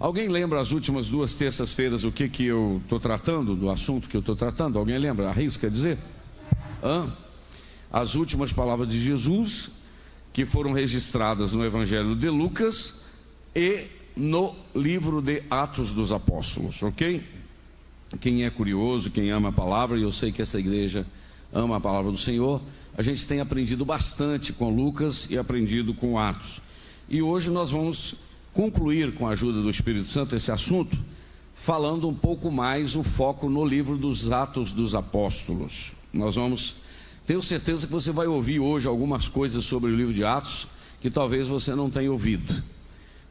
Alguém lembra as últimas 2 terças-feiras o que eu estou tratando, do assunto que eu estou tratando? Alguém lembra? Arrisca dizer? As últimas palavras de Jesus, que foram registradas no Evangelho de Lucas e no livro de Atos dos Apóstolos, ok? Quem é curioso, quem ama a palavra, e eu sei que essa igreja ama a palavra do Senhor, a gente tem aprendido bastante com Lucas e aprendido com Atos. E hoje nós vamos concluir, com a ajuda do Espírito Santo, esse assunto, falando um pouco mais o foco no livro dos Atos dos Apóstolos. Tenho certeza que você vai ouvir hoje algumas coisas sobre o livro de Atos que talvez você não tenha ouvido.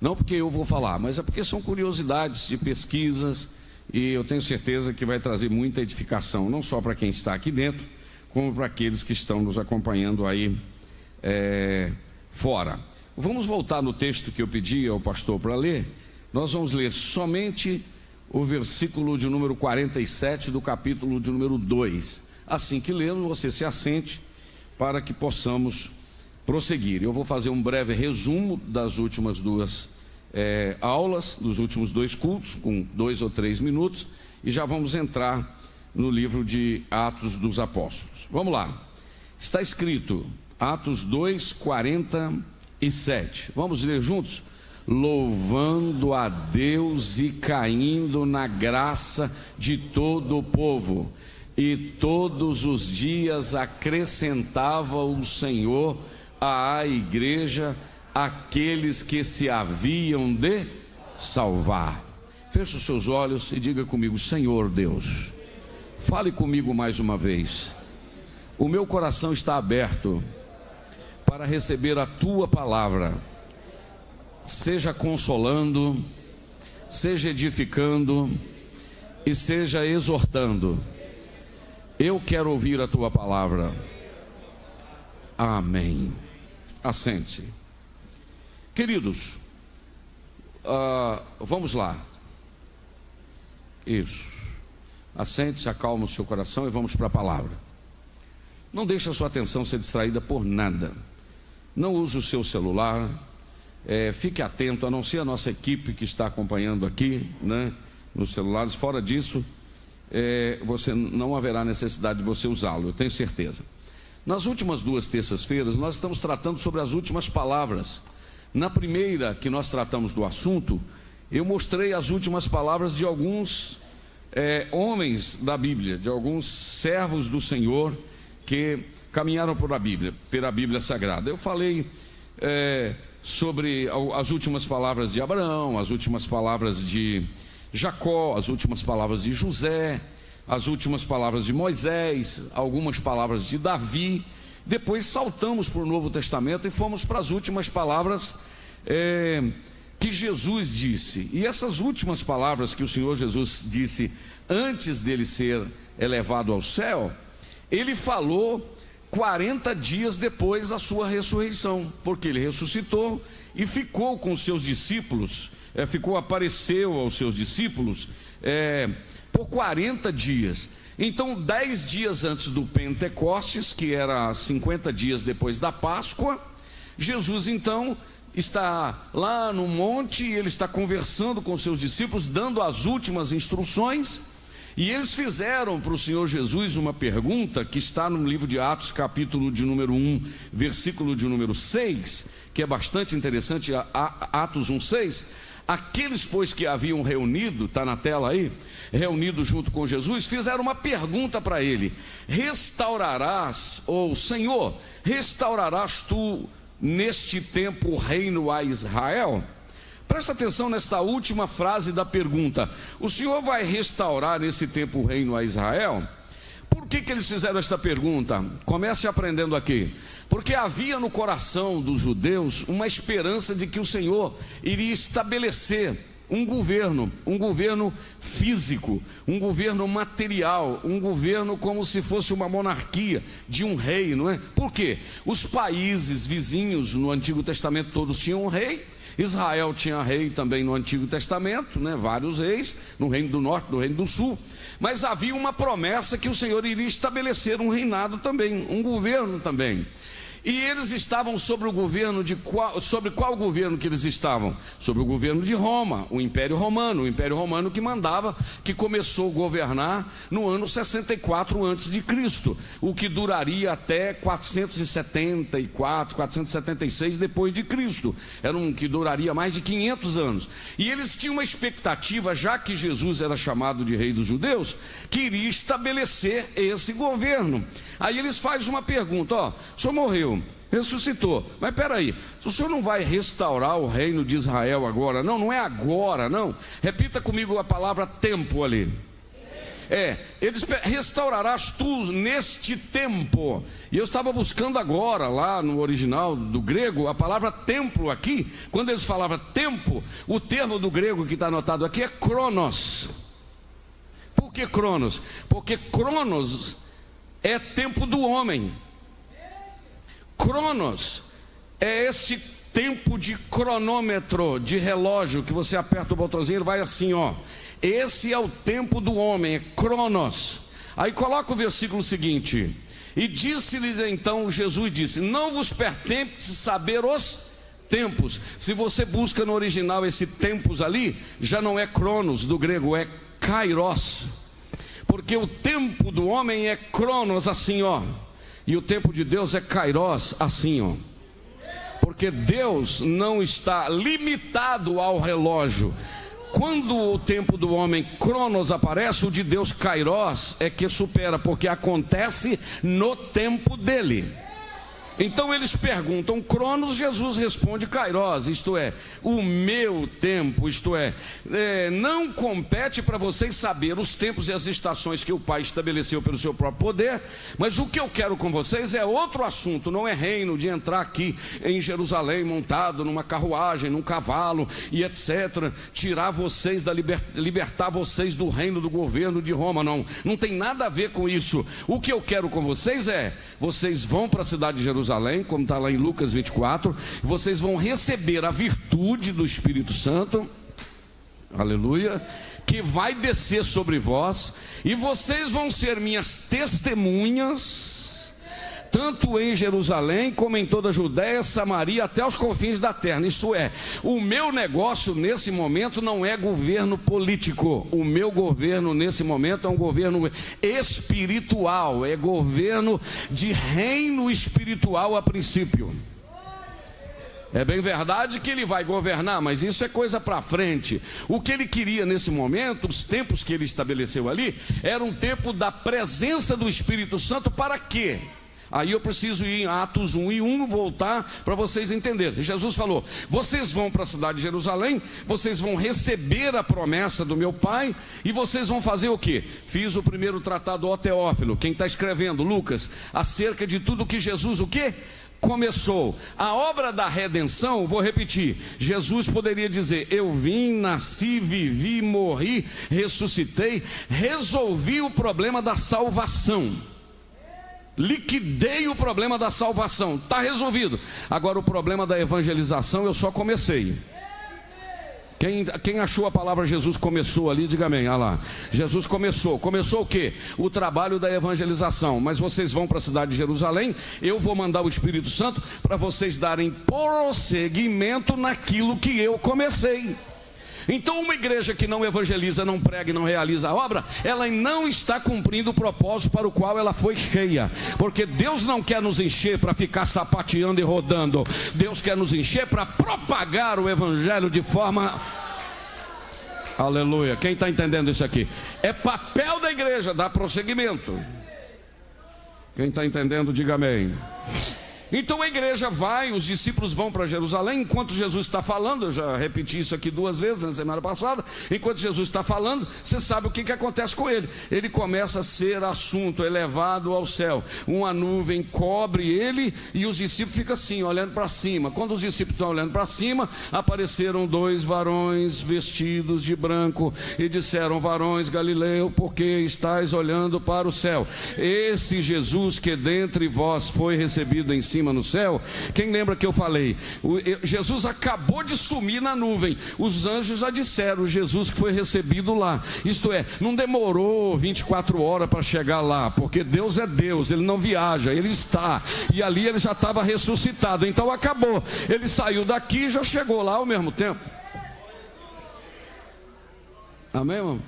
Não porque eu vou falar, mas é porque são curiosidades de pesquisas, e eu tenho certeza que vai trazer muita edificação, não só para quem está aqui dentro, como para aqueles que estão nos acompanhando aí fora. Vamos voltar no texto que eu pedi ao pastor para ler. Nós vamos ler somente o versículo de número 47 do capítulo de número 2. Assim que lemos, você se assente para que possamos prosseguir. Eu vou fazer um breve resumo das últimas 2 aulas, dos últimos 2 cultos, com 2 ou 3 minutos, e já vamos entrar no livro de Atos dos Apóstolos. Vamos lá. Está escrito, Atos 2, 47. Vamos ler juntos? Louvando a Deus e caindo na graça de todo o povo, e todos os dias acrescentava o Senhor à igreja aqueles que se haviam de salvar. Feche os seus olhos e diga comigo: Senhor Deus, fale comigo mais uma vez. O meu coração está aberto para receber a tua palavra. Seja consolando, seja edificando e seja exortando. Eu quero ouvir a tua palavra. Amém. Assente-se. Queridos, vamos lá. Isso. Assente-se, acalma o seu coração e vamos para a palavra. Não deixe a sua atenção ser distraída por nada. Não use o seu celular. Fique atento, a não ser a nossa equipe que está acompanhando aqui, né, nos celulares. Fora disso, você não haverá necessidade de você usá-lo, eu tenho certeza. Nas últimas 2 terças-feiras, nós estamos tratando sobre as últimas palavras. Na primeira que nós tratamos do assunto, eu mostrei as últimas palavras de alguns homens da Bíblia, de alguns servos do Senhor que caminharam pela Bíblia Sagrada. Eu falei sobre as últimas palavras de Abraão, as últimas palavras de Jacó, as últimas palavras de José, as últimas palavras de Moisés, algumas palavras de Davi. Depois saltamos para o Novo Testamento e fomos para as últimas palavras que Jesus disse. E essas últimas palavras que o Senhor Jesus disse antes dele ser elevado ao céu, ele falou 40 dias depois da sua ressurreição, porque ele ressuscitou e ficou com os seus discípulos, apareceu aos seus discípulos por 40 dias. Então 10 dias antes do Pentecostes, que era 50 dias depois da Páscoa, Jesus então está lá no monte e ele está conversando com os seus discípulos, dando as últimas instruções. E eles fizeram para o Senhor Jesus uma pergunta que está no livro de Atos, capítulo de número 1, versículo de número 6, que é bastante interessante, Atos 1:6. Aqueles, pois, que haviam reunido, está na tela aí, reunido junto com Jesus, fizeram uma pergunta para ele: restaurarás, ou Senhor, restaurarás tu neste tempo o reino a Israel? Presta atenção nesta última frase da pergunta: o Senhor vai restaurar nesse tempo o reino a Israel? Por que eles fizeram esta pergunta? Comece aprendendo aqui. Porque havia no coração dos judeus uma esperança de que o Senhor iria estabelecer um governo físico, um governo material, um governo como se fosse uma monarquia de um rei, não é? Por quê? Os países vizinhos no Antigo Testamento todos tinham um rei. Israel tinha rei também no Antigo Testamento, né? Vários reis, no Reino do Norte, no Reino do Sul. Mas havia uma promessa que o Senhor iria estabelecer um reinado também, um governo também. E eles estavam sobre o governo sobre qual governo que eles estavam? Sobre o governo de Roma, o Império Romano que mandava, que começou a governar no ano 64 a.C., o que duraria até 474, 476 depois de Cristo. Que duraria mais de 500 anos. E eles tinham uma expectativa, já que Jesus era chamado de rei dos judeus, que iria estabelecer esse governo. Aí eles fazem uma pergunta: o senhor morreu, ressuscitou, mas peraí, o senhor não vai restaurar o reino de Israel agora? Não é agora, não. Repita comigo a palavra tempo ali. Eles restaurarás tu neste tempo. E eu estava buscando agora, lá no original do grego, a palavra templo aqui. Quando eles falavam tempo, o termo do grego que está anotado aqui é cronos. Por que cronos? Porque cronos é tempo do homem. Cronos é esse tempo de cronômetro, de relógio, que você aperta o botãozinho e vai assim, Esse é o tempo do homem, é cronos. Aí coloca o versículo seguinte: e disse-lhes então, Jesus disse: não vos pertence saber os tempos. Se você busca no original esse tempos ali, já não é cronos do grego, é kairos. Porque o tempo do homem é cronos assim, e o tempo de Deus é kairos assim, porque Deus não está limitado ao relógio. Quando o tempo do homem cronos aparece, o de Deus kairos é que supera, porque acontece no tempo dele. Então eles perguntam cronos, Jesus responde kairos, isto é, o meu tempo, isto é, não compete para vocês saber os tempos e as estações que o Pai estabeleceu pelo seu próprio poder, mas o que eu quero com vocês é outro assunto, não é reino de entrar aqui em Jerusalém montado numa carruagem, num cavalo e etc, tirar vocês, libertar vocês do reino do governo de Roma, não tem nada a ver com isso. O que eu quero com vocês vocês vão para a cidade de Jerusalém, como está lá em Lucas 24, vocês vão receber a virtude do Espírito Santo, aleluia, que vai descer sobre vós, e vocês vão ser minhas testemunhas, tanto em Jerusalém como em toda a Judéia, Samaria, até os confins da terra. Isso é, o meu negócio nesse momento não é governo político, o meu governo nesse momento é um governo espiritual, é governo de reino espiritual a princípio. É bem verdade que ele vai governar, mas isso é coisa para frente. O que ele queria nesse momento, os tempos que ele estabeleceu ali, era um tempo da presença do Espírito Santo. Para quê? Aí eu preciso ir em Atos 1:1, voltar para vocês entenderem. Jesus falou: vocês vão para a cidade de Jerusalém, vocês vão receber a promessa do meu Pai, e vocês vão fazer o quê? Fiz o primeiro tratado, ó Teófilo, quem está escrevendo, Lucas, acerca de tudo que Jesus, o quê? Começou. A obra da redenção, vou repetir, Jesus poderia dizer: eu vim, nasci, vivi, morri, ressuscitei, resolvi o problema da salvação, liquidei o problema da salvação, está resolvido. Agora o problema da evangelização eu só comecei. Quem achou a palavra Jesus começou ali, diga amém. Olha lá, Jesus começou o quê? O trabalho da evangelização. Mas vocês vão para a cidade de Jerusalém, eu vou mandar o Espírito Santo para vocês darem prosseguimento naquilo que eu comecei. Então uma igreja que não evangeliza, não prega e não realiza a obra, ela não está cumprindo o propósito para o qual ela foi cheia. Porque Deus não quer nos encher para ficar sapateando e rodando. Deus quer nos encher para propagar o evangelho de forma... Aleluia, quem está entendendo isso aqui? É papel da igreja dar prosseguimento. Quem está entendendo, diga amém. Então a igreja vai, os discípulos vão para Jerusalém, enquanto Jesus está falando, eu já repeti isso aqui 2 vezes na semana passada, enquanto Jesus está falando, você sabe o que acontece com ele. Ele começa a ser assunto, elevado ao céu, uma nuvem cobre ele, e os discípulos ficam assim, olhando para cima. Quando os discípulos estão olhando para cima, apareceram 2 varões vestidos de branco, e disseram: varões Galileu, por que estáis olhando para o céu? Esse Jesus que dentre vós foi recebido em cima cima no céu, quem lembra que eu falei? Jesus acabou de sumir na nuvem. Os anjos já disseram, Jesus que foi recebido lá. Isto é, não demorou 24 horas para chegar lá, porque Deus é Deus, Ele não viaja, Ele está. E ali Ele já estava ressuscitado, então acabou. Ele saiu daqui e já chegou lá ao mesmo tempo. Amém, irmão?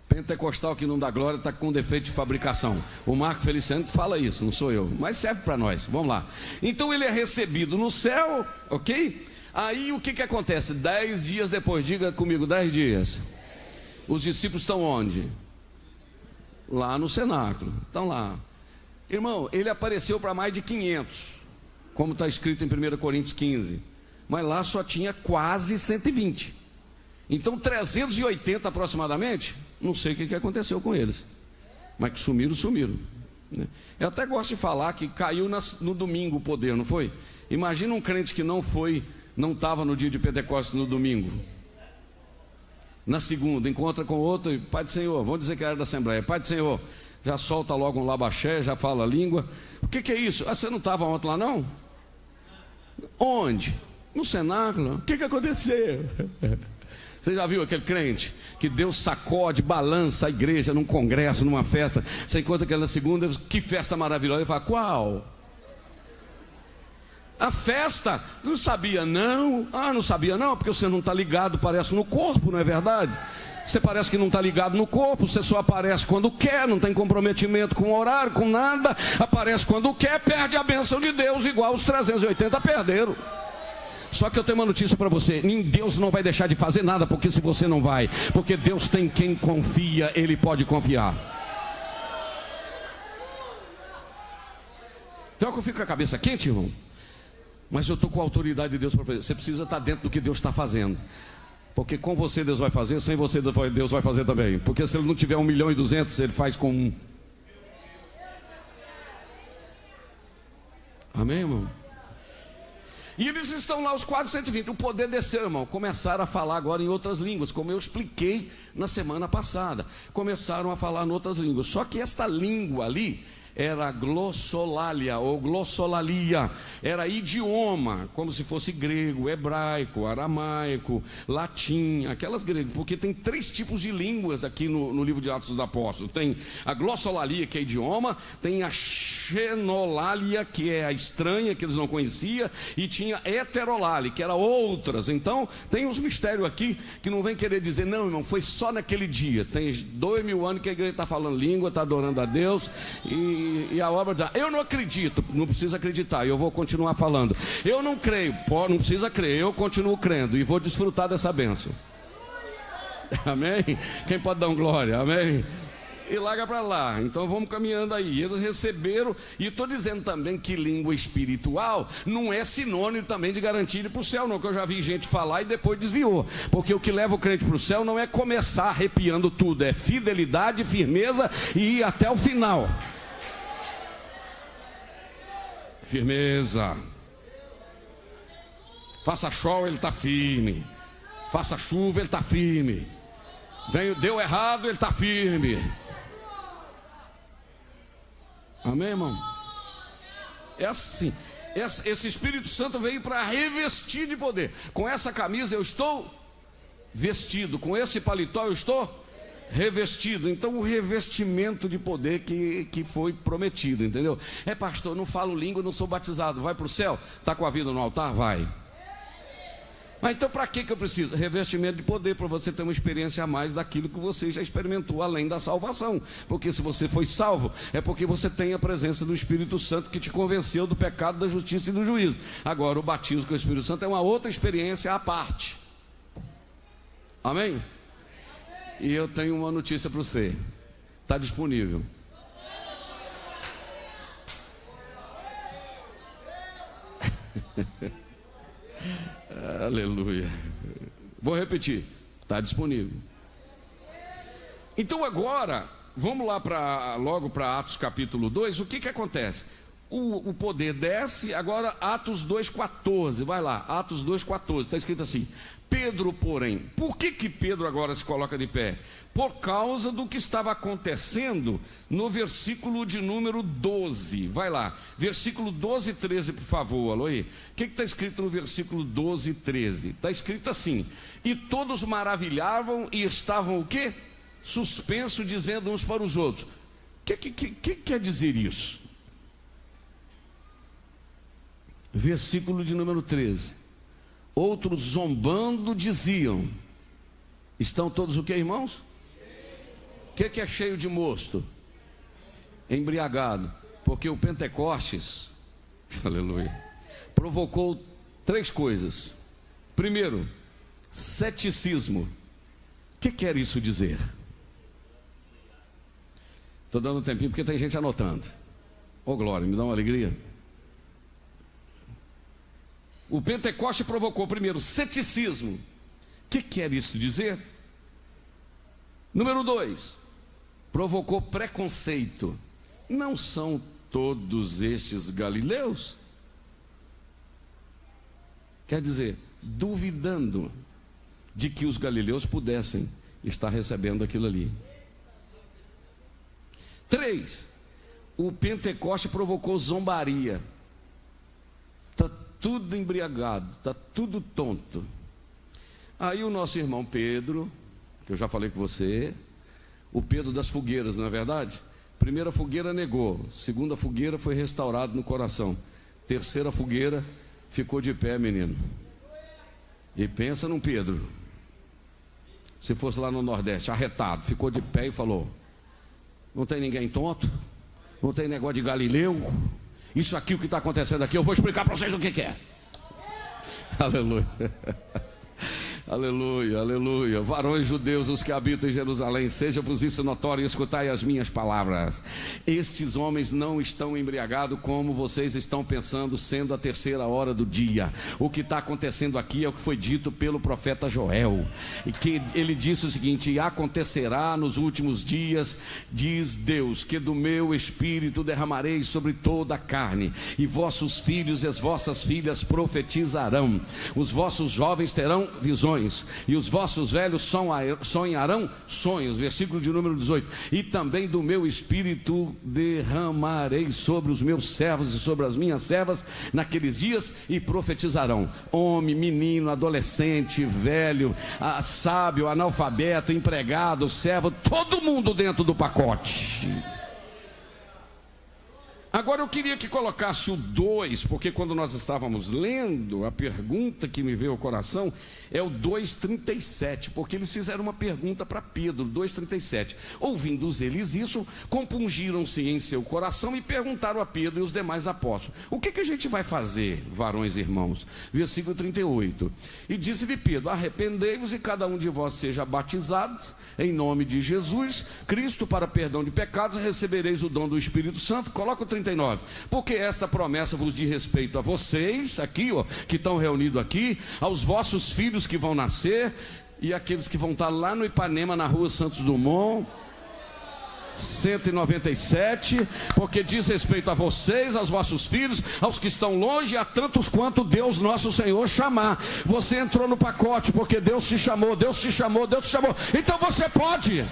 Pentecostal que não dá glória está com defeito de fabricação. O Marco Feliciano fala isso, não sou eu, mas serve para nós. Vamos lá. Então ele é recebido no céu, ok? Aí o que acontece? 10 dias depois, diga comigo, 10 dias. Os discípulos estão onde? Lá no cenáculo, estão lá. Irmão, ele apareceu para mais de 500, como está escrito em 1 Coríntios 15. Mas lá só tinha quase 120. Então 380 aproximadamente, não sei o que aconteceu com eles, mas que sumiram, né? Eu até gosto de falar que caiu no domingo o poder, não foi? Imagina um crente que não estava no dia de Pentecostes no domingo. Na segunda, encontra com outro e, Pai do Senhor, vamos dizer que era da Assembleia, Pai do Senhor, já solta logo um labaxé, já fala a língua. O que é isso? Você não estava ontem lá não? Onde? No cenáculo. O que aconteceu? Você já viu aquele crente que Deus sacode, balança a igreja num congresso, numa festa? Você encontra aquela segunda, que festa maravilhosa. Ele fala, qual? A festa? Não sabia não? Não sabia não, porque você não está ligado, parece no corpo, não é verdade? Você parece que não está ligado no corpo, você só aparece quando quer, não tem comprometimento com o horário, com nada. Aparece quando quer, perde a bênção de Deus, igual os 380 perderam. Só que eu tenho uma notícia para você, Deus não vai deixar de fazer nada, porque se você não vai, porque Deus tem quem confia, Ele pode confiar. Então eu fico com a cabeça quente, irmão, mas eu estou com a autoridade de Deus para fazer. Você precisa estar dentro do que Deus está fazendo, porque com você Deus vai fazer, sem você Deus vai fazer também, porque se Ele não tiver 1.200.000, Ele faz com 1. Amém, irmão? E eles estão lá, os quase 120. O poder desceu, irmão. Começaram a falar agora em outras línguas, como eu expliquei na semana passada. Começaram a falar em outras línguas. Só que esta língua ali era glossolalia ou glossolalia, era idioma, como se fosse grego, hebraico, aramaico, latim, aquelas gregas, porque tem 3 tipos de línguas aqui no livro de Atos dos Apóstolos. Tem a glossolalia, que é idioma, tem a xenolalia, que é a estranha, que eles não conheciam, e tinha heterolalia, que era outras. Então tem uns mistérios aqui que não vem querer dizer, não, irmão, foi só naquele dia. Tem 2.000 anos que a igreja está falando língua, está adorando a Deus, e a obra da... Eu não acredito, não precisa acreditar, eu vou continuar falando. Eu não creio, não precisa crer, eu continuo crendo e vou desfrutar dessa bênção. Amém? Quem pode dar um glória? Amém? E larga para lá. Então vamos caminhando aí. Eles receberam, e estou dizendo também que língua espiritual não é sinônimo também de garantia de ir para o céu, não, que eu já vi gente falar e depois desviou. Porque o que leva o crente para o céu não é começar arrepiando tudo, é fidelidade, firmeza e ir até o final. Firmeza. Faça sol, ele está firme. Faça chuva, ele está firme. Deu errado, ele está firme. Amém, irmão? É assim. Esse Espírito Santo veio para revestir de poder. Com essa camisa eu estou vestido. Com esse paletó eu estou revestido. Então o revestimento de poder que foi prometido, entendeu? Pastor, não falo língua, não sou batizado. Vai para o céu? Está com a vida no altar? Vai. Mas então para que eu preciso? Revestimento de poder, para você ter uma experiência a mais daquilo que você já experimentou, além da salvação. Porque se você foi salvo, é porque você tem a presença do Espírito Santo que te convenceu do pecado, da justiça e do juízo. Agora o batismo com o Espírito Santo é uma outra experiência à parte. Amém? E eu tenho uma notícia para você. Está disponível. Aleluia. Vou repetir. Está disponível. Então agora, vamos lá logo para Atos capítulo 2. O que acontece? o poder desce. Agora Atos 2,14, vai lá, Atos 2,14, está escrito assim: Pedro, porém, por que Pedro agora se coloca de pé? Por causa do que estava acontecendo no versículo de número 12, vai lá, versículo 12 e 13, por favor, Aloí. O que está escrito no versículo 12 e 13? Está escrito assim: e todos maravilhavam e estavam o quê? Suspenso, dizendo uns para os outros. O que quer dizer isso? Versículo de número 13: outros zombando diziam, estão todos o que, irmãos? O que é cheio de mosto? Embriagado. Porque o Pentecostes, aleluia, provocou 3 coisas. Primeiro, ceticismo. O que quer isso dizer? Estou dando um tempinho porque tem gente anotando. Ô glória, me dá uma alegria. O Pentecoste provocou, primeiro, ceticismo. O que quer isso dizer? Número 2, provocou preconceito. Não são todos estes galileus? Quer dizer, duvidando de que os galileus pudessem estar recebendo aquilo ali. 3, o Pentecoste provocou zombaria. Está tudo embriagado, está tudo tonto. Aí o nosso irmão Pedro, que eu já falei com você, o Pedro das fogueiras, não é verdade? Primeira fogueira negou, segunda fogueira foi restaurado no coração, terceira fogueira ficou de pé, menino. E pensa num Pedro, se fosse lá no Nordeste, arretado, ficou de pé e falou: não tem ninguém tonto, não tem negócio de Galileu, isso aqui o que está acontecendo aqui, eu vou explicar para vocês o que é. Aleluia. Aleluia, aleluia. Varões judeus, os que habitam em Jerusalém, seja-vos isso notório e escutai as minhas palavras. Estes homens não estão embriagados como vocês estão pensando, sendo a 3ª hora do dia. O que está acontecendo aqui é o que foi dito pelo profeta Joel, e que ele disse o seguinte: e acontecerá nos últimos dias, diz Deus, que do meu espírito derramarei sobre toda a carne, e vossos filhos e as vossas filhas profetizarão, os vossos jovens terão visões, e os vossos velhos sonharão sonhos. Versículo de número 18: e também do meu espírito derramarei sobre os meus servos e sobre as minhas servas naqueles dias, e profetizarão. Homem, menino, adolescente, velho, sábio, analfabeto, empregado, servo, todo mundo dentro do pacote. Agora eu queria que colocasse o 2, porque quando nós estávamos lendo, a pergunta que me veio ao coração é o 2,37, porque eles fizeram uma pergunta para Pedro, 2,37. Ouvindo eles isso, compungiram-se em seu coração e perguntaram a Pedro e os demais apóstolos: o que a gente vai fazer, varões e irmãos? Versículo 38. E disse-lhe Pedro: arrependei-vos e cada um de vós seja batizado em nome de Jesus Cristo para perdão de pecados, recebereis o dom do Espírito Santo. Coloca o 39. Porque esta promessa vos diz respeito a vocês, aqui, que estão reunidos aqui, aos vossos filhos que vão nascer, e aqueles que vão estar lá no Ipanema, na rua Santos Dumont 197, porque diz respeito a vocês, aos vossos filhos, aos que estão longe, a tantos quanto Deus nosso Senhor chamar. Você entrou no pacote porque Deus te chamou, Deus te chamou, Deus te chamou. Então você pode.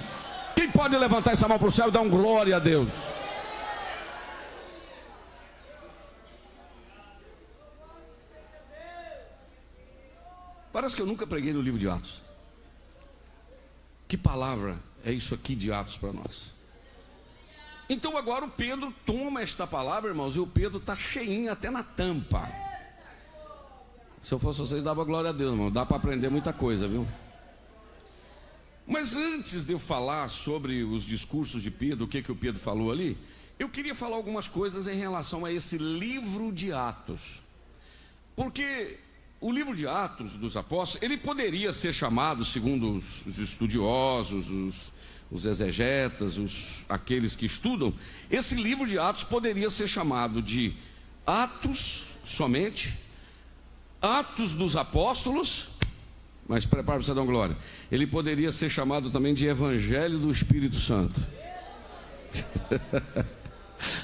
Quem pode levantar essa mão para o céu e dar um glória a Deus? Parece que eu nunca preguei no livro de Atos. Que palavra é isso aqui de Atos para nós? Então agora o Pedro toma esta palavra, irmãos, e o Pedro está cheinho até na tampa. Se eu fosse vocês, dava glória a Deus, irmão. Dá para aprender muita coisa, viu? Mas antes de eu falar sobre os discursos de Pedro, o que o Pedro falou ali, eu queria falar algumas coisas em relação a esse livro de Atos. Porque o livro de Atos dos Apóstolos, ele poderia ser chamado, segundo os estudiosos, os exegetas, aqueles que estudam, esse livro de Atos poderia ser chamado de Atos somente, Atos dos Apóstolos, mas prepara para você dar uma glória, ele poderia ser chamado também de Evangelho do Espírito Santo.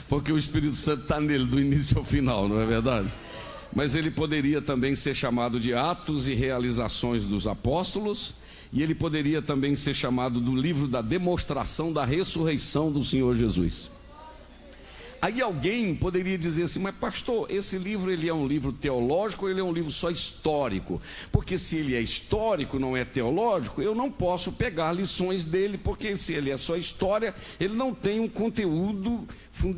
porque o Espírito Santo está nele do início ao final, não é verdade? Mas ele poderia também ser chamado de Atos e Realizações dos Apóstolos, e ele poderia também ser chamado do livro da demonstração da ressurreição do Senhor Jesus. Aí alguém poderia dizer assim: mas pastor, esse livro ele é um livro teológico ou ele é um livro só histórico? Porque se ele é histórico, não é teológico, eu não posso pegar lições dele, porque se ele é só história, ele não tem um conteúdo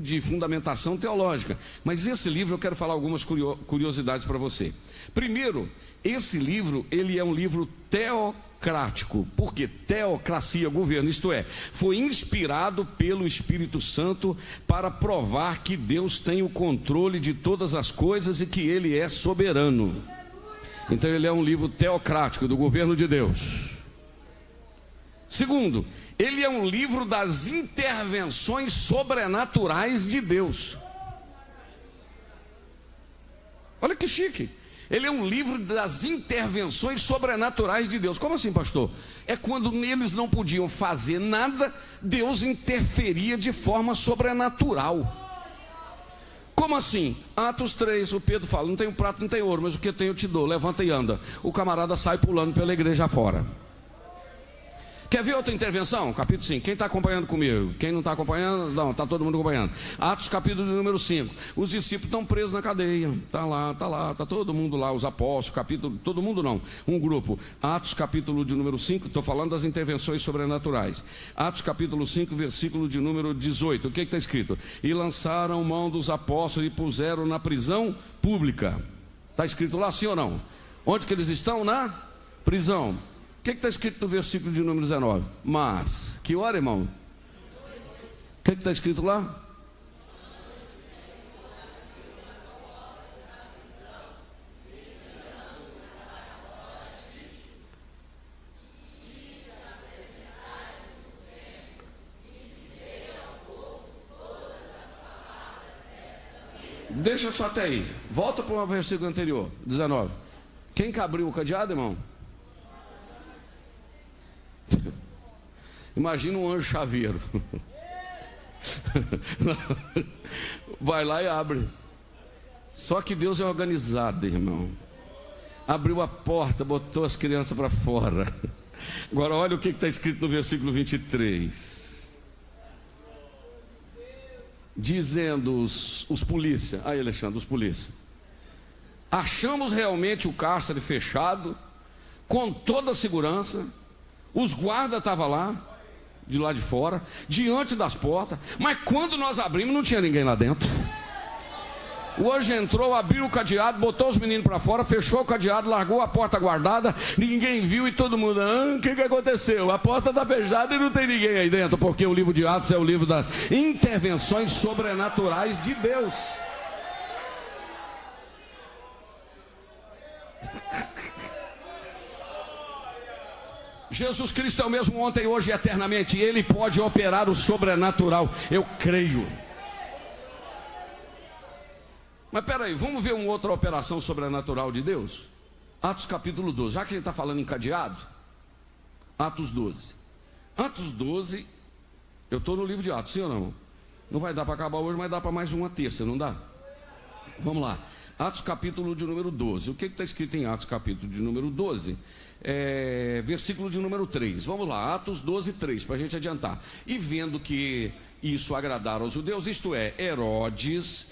de fundamentação teológica. Mas esse livro eu quero falar algumas curiosidades para você. Primeiro, esse livro ele é um livro teocrático, porque teocracia, governo, isto é, foi inspirado pelo Espírito Santo para provar que Deus tem o controle de todas as coisas e que Ele é soberano. Então ele é um livro teocrático, do governo de Deus. Segundo, ele é um livro das intervenções sobrenaturais de Deus. Olha que chique. Ele é um livro das intervenções sobrenaturais de Deus. Como assim, pastor? É quando eles não podiam fazer nada, Deus interferia de forma sobrenatural. Como assim? Atos 3, o Pedro fala: não tenho prato, não tenho ouro, mas o que tenho eu te dou, levanta e anda. O camarada sai pulando pela igreja fora. Quer ver outra intervenção? Capítulo 5. Quem está acompanhando comigo? Quem não está acompanhando? Não, está todo mundo acompanhando. Atos capítulo de número 5. Os discípulos estão presos na cadeia. Está todo mundo lá, os apóstolos, capítulo, todo mundo não, um grupo. Atos capítulo de número 5, estou falando das intervenções sobrenaturais. Atos capítulo 5, versículo de número 18. O que está escrito? E lançaram mão dos apóstolos e puseram na prisão pública. Está escrito lá, sim ou não? Onde que eles estão? Na prisão. O que está escrito no versículo de número 19? Mas, que hora, irmão? O que está escrito lá? Deixa só até aí. Volta para o versículo anterior, 19. Quem que abriu o cadeado, irmão? Imagina um anjo chaveiro. Vai lá e abre. Só que Deus é organizado, irmão. Abriu a porta, botou as crianças para fora. Agora olha o que está escrito no versículo 23. Dizendo os polícia. Aí, Alexandre, os polícia: achamos realmente o cárcere fechado, com toda a segurança. Os guardas estavam lá, de lá de fora, diante das portas. Mas quando nós abrimos, não tinha ninguém lá dentro. O anjo entrou, abriu o cadeado, botou os meninos para fora, fechou o cadeado, largou a porta guardada. Ninguém viu e todo mundo: o que aconteceu? A porta está fechada e não tem ninguém aí dentro. Porque o livro de Atos é o livro das intervenções sobrenaturais de Deus. Jesus Cristo é o mesmo ontem, hoje e eternamente. E Ele pode operar o sobrenatural. Eu creio. Mas peraí, vamos ver uma outra operação sobrenatural de Deus? Atos capítulo 12. Já que a gente está falando em cadeado, Atos 12. Atos 12, eu estou no livro de Atos, sim ou não? Não vai dar para acabar hoje, mas dá para mais uma terça, não dá? Vamos lá. Atos capítulo de número 12. O que está escrito em Atos capítulo de número 12? Versículo de número 3. Vamos lá, Atos 12, 3, para a gente adiantar. E vendo que isso agradara aos judeus, isto é, Herodes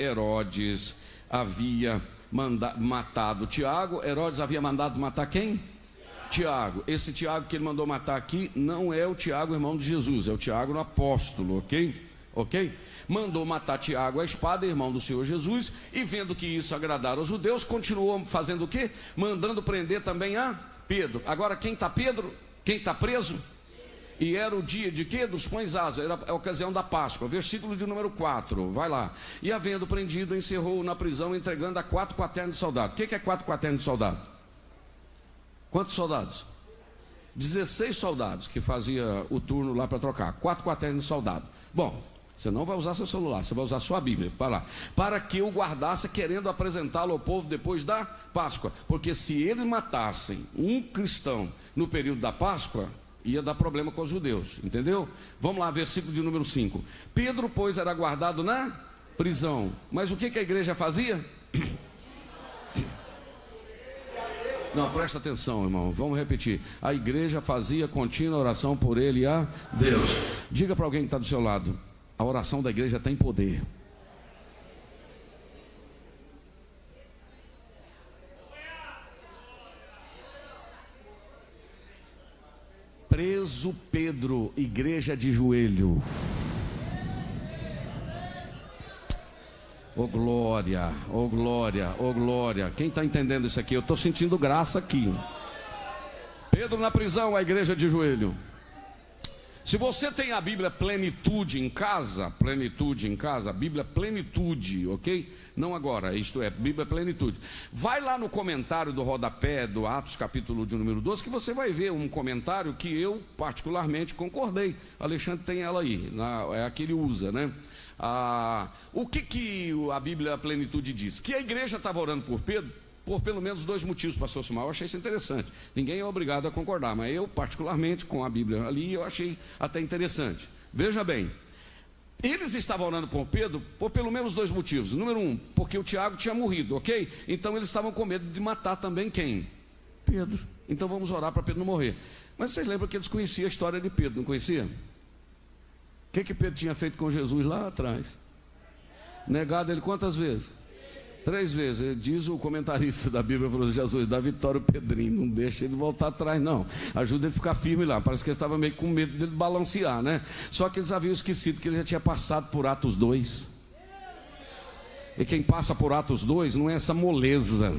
havia matado Tiago. Herodes havia mandado matar quem? Tiago. Esse Tiago que ele mandou matar aqui não é o Tiago, irmão de Jesus, é o Tiago no apóstolo, ok? Mandou matar Tiago a espada, irmão do Senhor Jesus. E vendo que isso agradara aos judeus, continuou fazendo o quê? Mandando prender também a Pedro. Agora quem está Pedro? Quem está preso? E era o dia de quê? Dos pães asmos, era a ocasião da Páscoa. Versículo de número 4, vai lá. E havendo prendido, encerrou-o na prisão, entregando a 4 quaternos de soldado. O que é 4 quaternos de soldado? Quantos soldados? 16 soldados que fazia o turno lá para trocar. 4 quaternos de soldado. Bom, você não vai usar seu celular, você vai usar sua Bíblia, para que o guardasse, querendo apresentá-lo ao povo depois da Páscoa. Porque se eles matassem um cristão no período da Páscoa, Ia dar problema com os judeus, entendeu? Vamos lá, versículo de número 5. Pedro, pois, era guardado na prisão. Mas o que a igreja fazia? Não, presta atenção, irmão. Vamos repetir. A igreja fazia contínua oração por ele e a Deus. Diga para alguém que está do seu lado: a oração da igreja tem poder. Preso Pedro, igreja de joelho. Oh glória, oh glória, oh glória. Quem está entendendo isso aqui? Eu estou sentindo graça aqui. Pedro na prisão, a igreja de joelho. Se você tem a Bíblia Plenitude em casa, Bíblia Plenitude, ok? Não agora, isto é, Bíblia Plenitude. Vai lá no comentário do rodapé do Atos, capítulo de número 12, que você vai ver um comentário que eu particularmente concordei. Alexandre tem ela aí, é a que ele usa, né? O que a Bíblia Plenitude diz? Que a igreja estava orando por Pedro por pelo menos 2 motivos, pastor Simão. Eu achei isso interessante. Ninguém é obrigado a concordar, mas eu particularmente com a Bíblia ali, eu achei até interessante. Veja bem, eles estavam orando por Pedro por pelo menos 2 motivos. Número 1, porque o Tiago tinha morrido, ok? Então eles estavam com medo de matar também quem? Pedro. Então vamos orar para Pedro não morrer. Mas vocês lembram que eles conheciam a história de Pedro, não conheciam? O que Pedro tinha feito com Jesus lá atrás? Negado ele quantas vezes? 3 vezes. Diz o comentarista da Bíblia, falou: Jesus, dá vitória ao Pedrinho, não deixa ele voltar atrás não, ajuda ele a ficar firme lá. Parece que ele estava meio com medo dele balancear, né? Só que eles haviam esquecido que ele já tinha passado por Atos 2. E quem passa por Atos 2 não é essa moleza.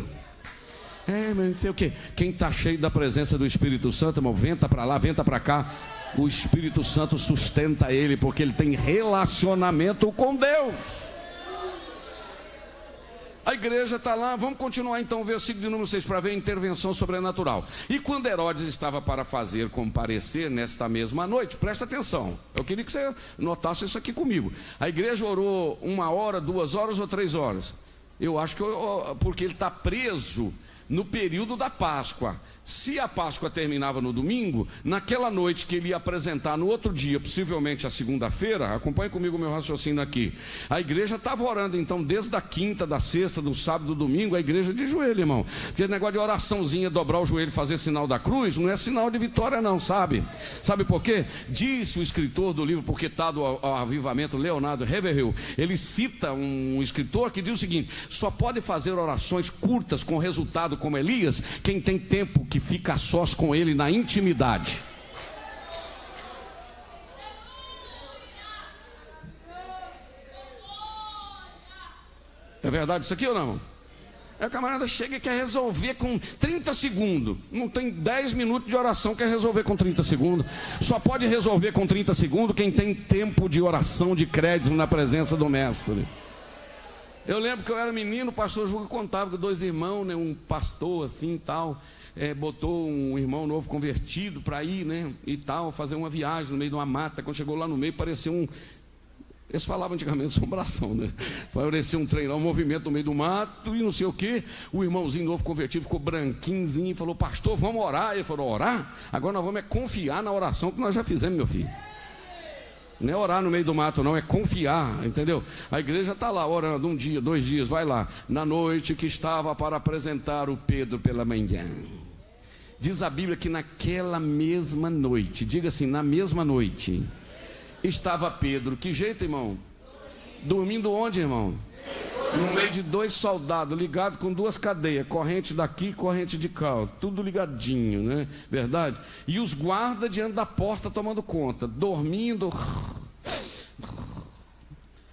Mas não sei o que. Quem está cheio da presença do Espírito Santo, irmão, venta para lá, venta para cá, o Espírito Santo sustenta ele, porque ele tem relacionamento com Deus. A igreja está lá. Vamos continuar então o versículo de número 6 para ver a intervenção sobrenatural. E quando Herodes estava para fazer comparecer nesta mesma noite, presta atenção, eu queria que você notasse isso aqui comigo. A igreja orou 1 hora, 2 horas ou 3 horas? Eu acho que porque ele está preso no período da Páscoa. Se a Páscoa terminava no domingo, naquela noite que ele ia apresentar no outro dia, possivelmente a segunda-feira, acompanhe comigo o meu raciocínio aqui, a igreja estava orando então desde a quinta, da sexta, do sábado, do domingo, a igreja de joelho, irmão. Porque negócio de oraçãozinha, dobrar o joelho e fazer sinal da cruz, não é sinal de vitória não, sabe? Sabe por quê? Disse o escritor do livro Porque está ao Avivamento, Leonardo Haverhill, ele cita um escritor que diz o seguinte: só pode fazer orações curtas com resultado como Elias quem tem tempo que fica a sós com ele na intimidade. É verdade isso aqui ou não? Aí o camarada chega e quer resolver com 30 segundos. Não tem 10 minutos de oração, quer resolver com 30 segundos. Só pode resolver com 30 segundos quem tem tempo de oração, de crédito na presença do mestre. Eu lembro que eu era menino, o pastor Juca contava que 2 irmãos, né, um pastor assim e tal, botou um irmão novo convertido para ir, né, e tal, fazer uma viagem no meio de uma mata. Quando chegou lá no meio, parecia eles falavam antigamente assombração, né? Parecia um trem lá, um movimento no meio do mato e não sei o que. O irmãozinho novo convertido ficou branquinho e falou: pastor, vamos orar. Ele falou: orar? Agora nós vamos confiar na oração que nós já fizemos, meu filho. Não é orar no meio do mato não, é confiar, entendeu? A igreja está lá orando 1 dia, 2 dias, vai lá. Na noite que estava para apresentar o Pedro pela manhã, diz a Bíblia que naquela mesma noite, diga assim, na mesma noite, estava Pedro, que jeito, irmão? Dormindo onde, irmão? No meio de 2 soldados, ligados com 2 cadeias, corrente daqui, corrente de cá, tudo ligadinho, né? Verdade? E os guardas diante da porta tomando conta, dormindo,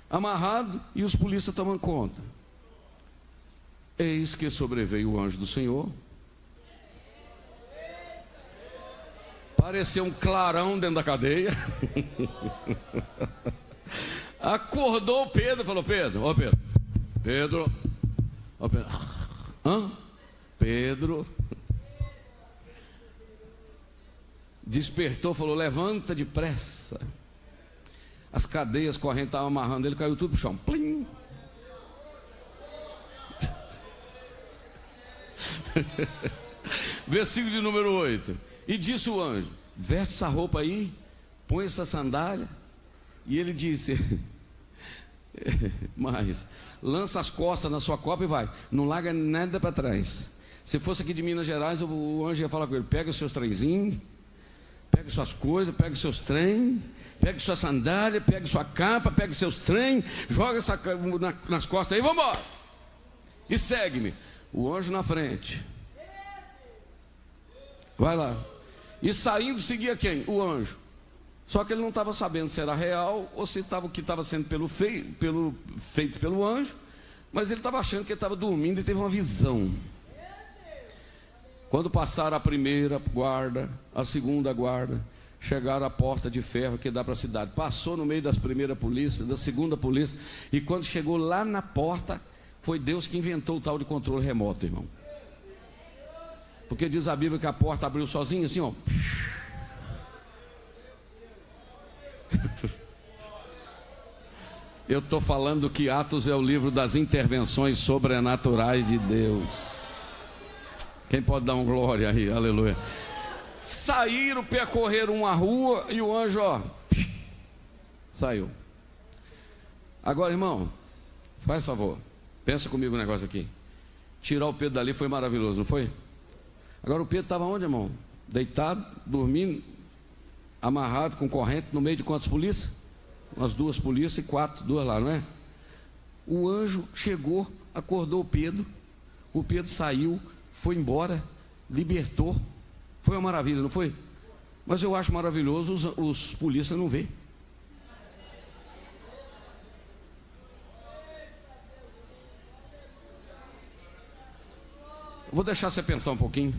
amarrado, e os polícias tomando conta. Eis que sobreveio o anjo do Senhor. Pareceu um clarão dentro da cadeia. Acordou Pedro, falou: Pedro, ó Pedro, Pedro, ó Pedro, Pedro, despertou, falou: levanta depressa. As cadeias, correntes estavam amarrando ele, caiu tudo pro chão. Plim. Versículo de número 8. E disse o anjo: veste essa roupa aí, põe essa sandália. E ele disse: mas lança as costas na sua copa e vai, não larga nada para trás. Se fosse aqui de Minas Gerais, o anjo ia falar com ele: pega os seus trenzinhos, pega suas coisas, pega os seus trem, pega sua sandália, pega sua capa, pega os seus trem, joga essa nas costas aí, vamos embora, e segue-me. O anjo na frente, vai lá, e saindo seguia quem? O anjo. Só que ele não estava sabendo se era real ou se estava o que estava sendo feito pelo anjo, mas ele estava achando que ele estava dormindo e teve uma visão. Quando passaram a primeira guarda, a segunda guarda, chegaram à porta de ferro que dá para a cidade. Passou no meio das primeiras polícias, da segunda polícia, e quando chegou lá na porta, foi Deus que inventou o tal de controle remoto, irmão. Porque diz a Bíblia que a porta abriu sozinha, assim, ó. Eu estou falando que Atos é o livro das intervenções sobrenaturais de Deus. Quem pode dar um glória aí, aleluia. Saíram, percorreram uma rua e o anjo, ó, saiu. Agora, irmão, faz favor, pensa comigo um negócio aqui. Tirar o Pedro dali foi maravilhoso, não foi? Agora o Pedro estava onde, irmão? Deitado, dormindo, amarrado com corrente, no meio de quantas polícias? Umas 2 polícias e 4, 2 lá, não é? O anjo chegou, acordou o Pedro saiu, foi embora, libertou. Foi uma maravilha, não foi? Mas eu acho maravilhoso os polícias não ver. Vou deixar você pensar um pouquinho.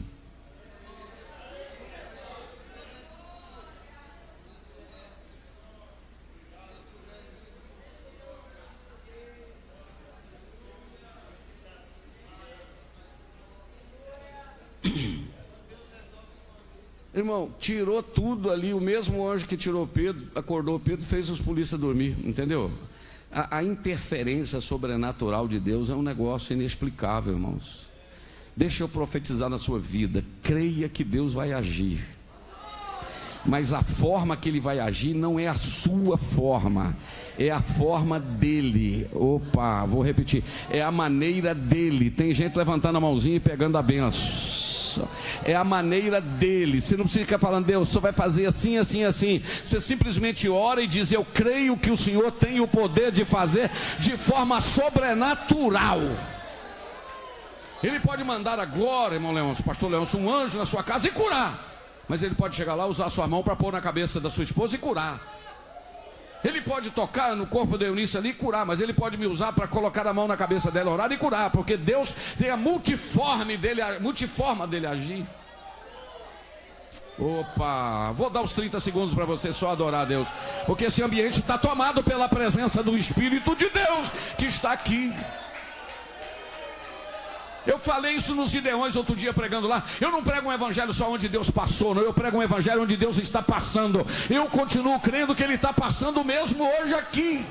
Irmão, tirou tudo ali. O mesmo anjo que tirou Pedro, acordou Pedro, fez os polícias dormir, entendeu? A interferência sobrenatural de Deus é um negócio inexplicável, irmãos. Deixa eu profetizar na sua vida. Creia que Deus vai agir, mas a forma que Ele vai agir não é a sua forma, é a forma dEle. Opa, vou repetir, é a maneira dEle. Tem gente levantando a mãozinha e pegando a benção. É a maneira dEle. Você não precisa ficar falando: Deus, só vai fazer assim, assim, assim. Você simplesmente ora e diz: eu creio que o Senhor tem o poder de fazer de forma sobrenatural. Ele pode mandar agora, irmão Leôncio, pastor Leôncio, um anjo na sua casa e curar. Mas ele pode chegar lá, usar a sua mão para pôr na cabeça da sua esposa e curar. Ele pode tocar no corpo da Eunice ali e curar, mas ele pode me usar para colocar a mão na cabeça dela, orar e curar, porque Deus tem a multiforma dele agir. Opa, vou dar os 30 segundos para você só adorar a Deus, porque esse ambiente está tomado pela presença do Espírito de Deus que está aqui. Eu falei isso nos Gideões outro dia pregando lá. Eu não prego um evangelho só onde Deus passou, não. Eu prego um evangelho onde Deus está passando. Eu continuo crendo que Ele está passando mesmo hoje aqui.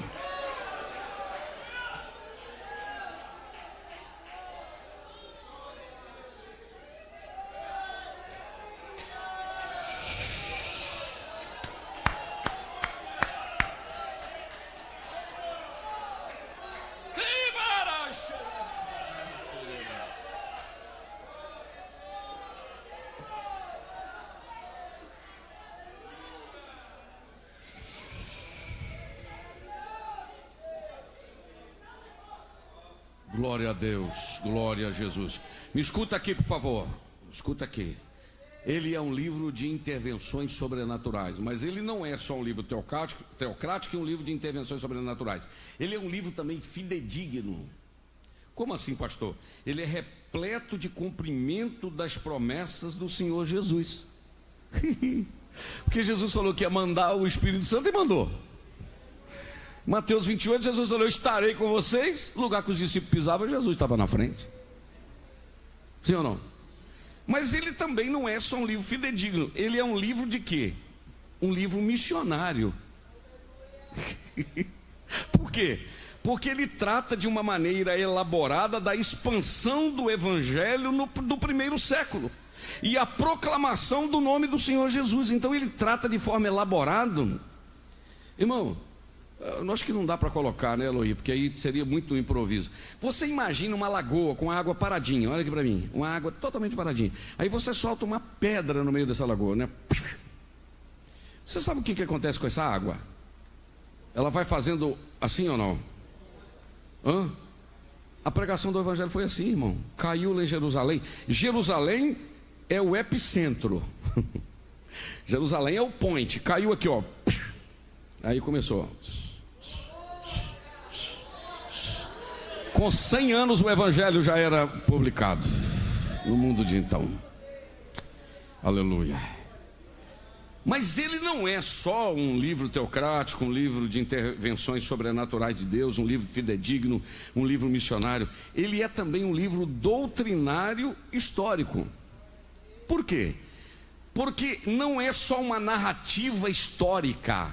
Glória a Deus, glória a Jesus. Me escuta aqui, por favor. Escuta aqui. Ele é um livro de intervenções sobrenaturais, mas ele não é só um livro teocrático e um livro de intervenções sobrenaturais. Ele é um livro também fidedigno. Como assim, pastor? Ele é repleto de cumprimento das promessas do Senhor Jesus. Porque Jesus falou que ia mandar o Espírito Santo e mandou. Mateus 28, Jesus falou: eu estarei com vocês. O lugar que os discípulos pisavam, Jesus estava na frente. Sim ou não? Mas ele também não é só um livro fidedigno. Ele é um livro de quê? Um livro missionário. Por quê? Porque ele trata de uma maneira elaborada da expansão do evangelho do primeiro século. e a proclamação do nome do Senhor Jesus. Então ele trata de forma elaborada. Irmão, eu acho que não dá para colocar, né, Eloy? Porque aí seria muito improviso. Você imagina uma lagoa com água paradinha, olha aqui para mim, uma água totalmente paradinha. Aí você solta uma pedra no meio dessa lagoa, né? Você sabe o que acontece com essa água? Ela vai fazendo assim ou não? Hã? A pregação do evangelho foi assim, irmão. Caiu lá em Jerusalém. Jerusalém é o epicentro. Jerusalém é o point. Caiu aqui, ó. Aí começou. Com 100 anos o evangelho já era publicado no mundo de então. Aleluia. Mas ele não é só um livro teocrático, um livro de intervenções sobrenaturais de Deus, um livro fidedigno, um livro missionário. Ele é também um livro doutrinário histórico. Por quê? Porque não é só uma narrativa histórica.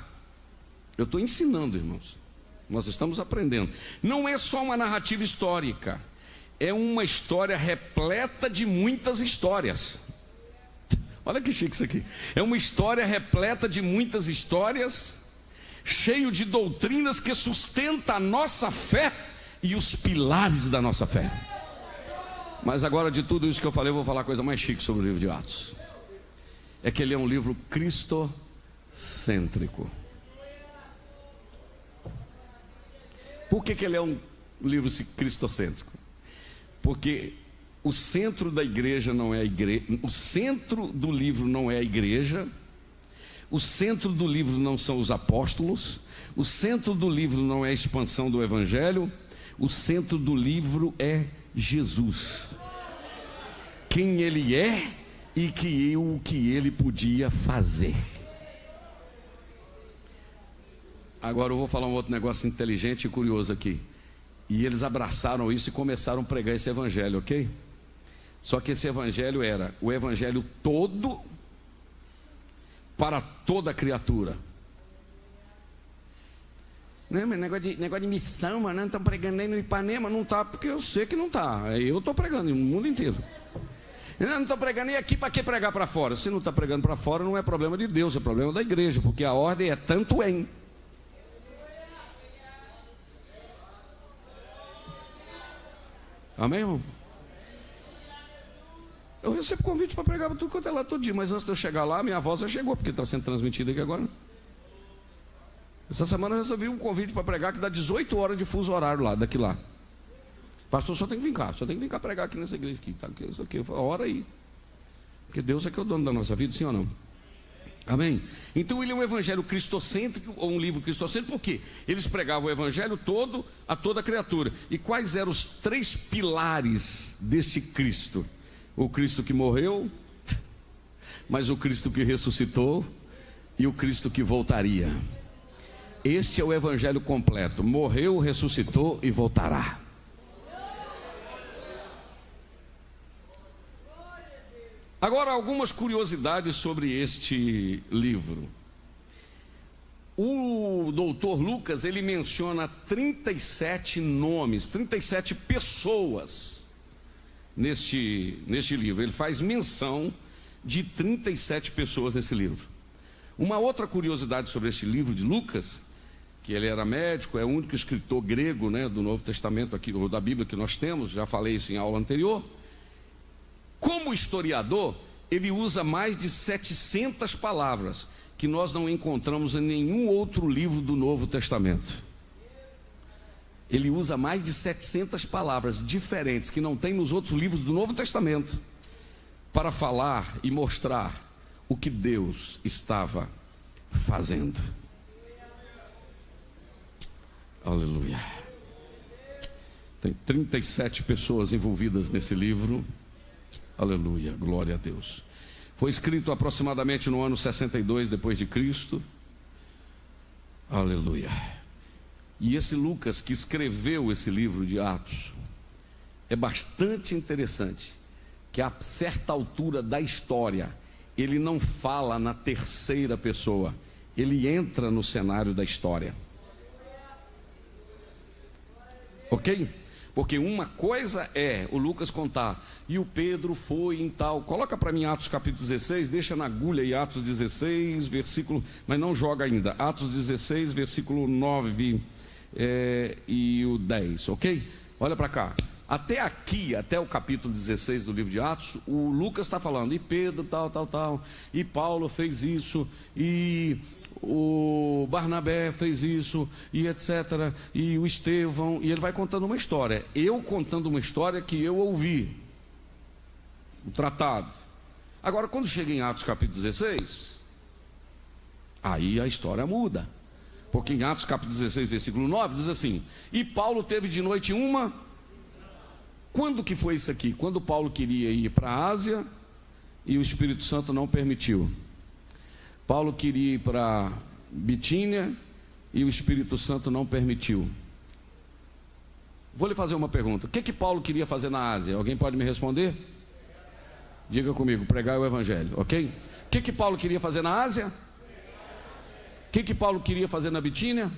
Eu estou ensinando, irmãos. Nós estamos aprendendo. Não é só uma narrativa histórica. É uma história repleta de muitas histórias. Olha que chique isso aqui. É uma história repleta de muitas histórias, cheio de doutrinas que sustenta a nossa fé e os pilares da nossa fé. Mas agora, de tudo isso que eu falei, eu vou falar a coisa mais chique sobre o livro de Atos. É que ele é um livro cristocêntrico. Por que ele é um livro cristocêntrico? Porque o centro da igreja não é a igreja, o centro do livro não é a igreja, o centro do livro não são os apóstolos, o centro do livro não é a expansão do evangelho, o centro do livro é Jesus. Quem ele é e o que ele podia fazer. Agora eu vou falar um outro negócio inteligente e curioso aqui. E eles abraçaram isso e começaram a pregar esse evangelho, ok? Só que esse evangelho era o evangelho todo para toda criatura. Não, mas negócio de missão, mano, não estão pregando nem no Ipanema, não está, porque eu sei que não está. Eu estou pregando no mundo inteiro. Não estou pregando nem aqui, para que pregar para fora? Se não está pregando para fora, não é problema de Deus, é problema da igreja, porque a ordem é tanto em. Amém, irmão? Eu recebo convite para pregar para tudo quanto é lá todo dia, mas antes de eu chegar lá, minha voz já chegou, porque está sendo transmitida aqui agora. Essa semana eu recebi um convite para pregar que dá 18 horas de fuso horário lá, daqui lá. Pastor, só tem que vir cá, pregar aqui nessa igreja aqui, tá? Isso aqui, eu falo, ora aí. Porque Deus é que é o dono da nossa vida, sim ou não? Amém? Então ele é um evangelho cristocêntrico, ou um livro cristocêntrico, por quê? Eles pregavam o evangelho todo a toda criatura. E quais eram os 3 pilares desse Cristo? O Cristo que morreu, mas o Cristo que ressuscitou e o Cristo que voltaria. Este é o evangelho completo: morreu, ressuscitou e voltará. Agora, algumas curiosidades sobre este livro. O doutor Lucas, ele menciona 37 nomes, 37 pessoas neste livro. Ele faz menção de 37 pessoas nesse livro. Uma outra curiosidade sobre este livro de Lucas, que ele era médico, é o único escritor grego, né, do Novo Testamento aqui, ou da Bíblia que nós temos, já falei isso em aula anterior. Como historiador, ele usa mais de 700 palavras que nós não encontramos em nenhum outro livro do Novo Testamento. Ele usa mais de 700 palavras diferentes que não tem nos outros livros do Novo Testamento para falar e mostrar o que Deus estava fazendo. Aleluia. Tem 37 pessoas envolvidas nesse livro. Aleluia, glória a Deus. Foi escrito aproximadamente no ano 62 depois de Cristo. Aleluia. E esse Lucas que escreveu esse livro de Atos, é bastante interessante que a certa altura da história ele não fala na terceira pessoa, ele entra no cenário da história. Ok? Porque uma coisa é o Lucas contar, e o Pedro foi em tal. Coloca para mim Atos capítulo 16, deixa na agulha aí Atos 16, versículo, mas não joga ainda. Atos 16, versículo 9 e o 10, ok? Olha para cá. Até aqui, até o capítulo 16 do livro de Atos, o Lucas está falando, e Pedro, tal, e Paulo fez isso, e o Barnabé fez isso, e etc., e o Estevão, e ele vai contando uma história. Eu contando uma história que eu ouvi, o tratado. Agora, quando chega em Atos capítulo 16, aí a história muda. Porque em Atos capítulo 16, versículo 9, diz assim: e Paulo teve de noite uma... Quando que foi isso aqui? Quando Paulo queria ir para a Ásia e o Espírito Santo não permitiu. Paulo queria ir para Bitínia e o Espírito Santo não permitiu. Vou lhe fazer uma pergunta. O que Paulo queria fazer na Ásia? Alguém pode me responder? Diga comigo, pregar o Evangelho, ok? O que Paulo queria fazer na Ásia? O que Paulo queria fazer na Bitínia?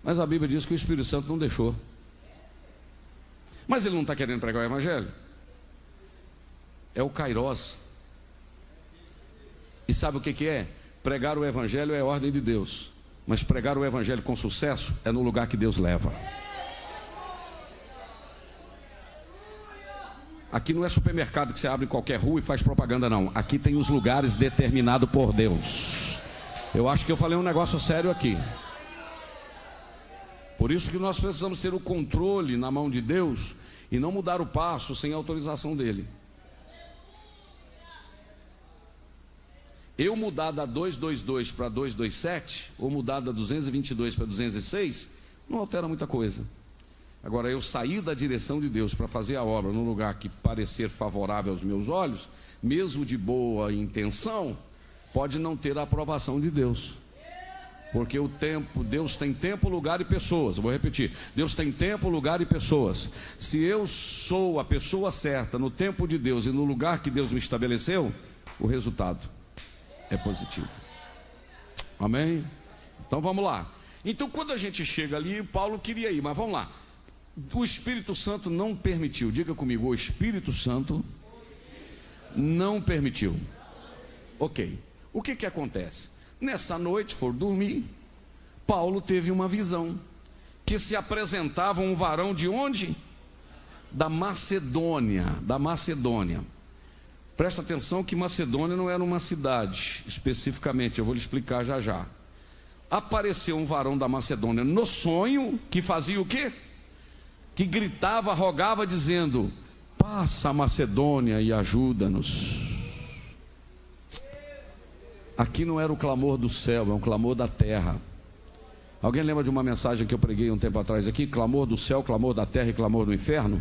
Mas a Bíblia diz que o Espírito Santo não deixou. Mas ele não está querendo pregar o Evangelho? É o Kairós. E sabe o que é? Pregar o Evangelho é a ordem de Deus. Mas pregar o Evangelho com sucesso é no lugar que Deus leva. Aqui não é supermercado que você abre em qualquer rua e faz propaganda, não. Aqui tem os lugares determinados por Deus. Eu acho que eu falei um negócio sério aqui. Por isso que nós precisamos ter o controle na mão de Deus e não mudar o passo sem a autorização dele. Eu mudar da 222 para 227, ou mudar da 222 para 206, não altera muita coisa. Agora, eu sair da direção de Deus para fazer a obra num lugar que parecer favorável aos meus olhos, mesmo de boa intenção, pode não ter a aprovação de Deus. Porque o tempo, Deus tem tempo, lugar e pessoas. Vou repetir, Deus tem tempo, lugar e pessoas. Se eu sou a pessoa certa no tempo de Deus e no lugar que Deus me estabeleceu, o resultado é positivo. Amém? Então vamos lá. Então quando a gente chega ali, Paulo queria ir, mas vamos lá. O Espírito Santo não permitiu. Diga comigo, o Espírito Santo não permitiu. Ok. O que acontece? Nessa noite, for dormir, Paulo teve uma visão, que se apresentava um varão de onde? Da Macedônia, Presta atenção que Macedônia não era uma cidade, especificamente, eu vou lhe explicar já já. Apareceu um varão da Macedônia no sonho, que fazia o quê? Que gritava, rogava, dizendo: passa a Macedônia e ajuda-nos. Aqui não era o clamor do céu, é um clamor da terra. Alguém lembra de uma mensagem que eu preguei um tempo atrás aqui? Clamor do céu, clamor da terra e clamor do inferno?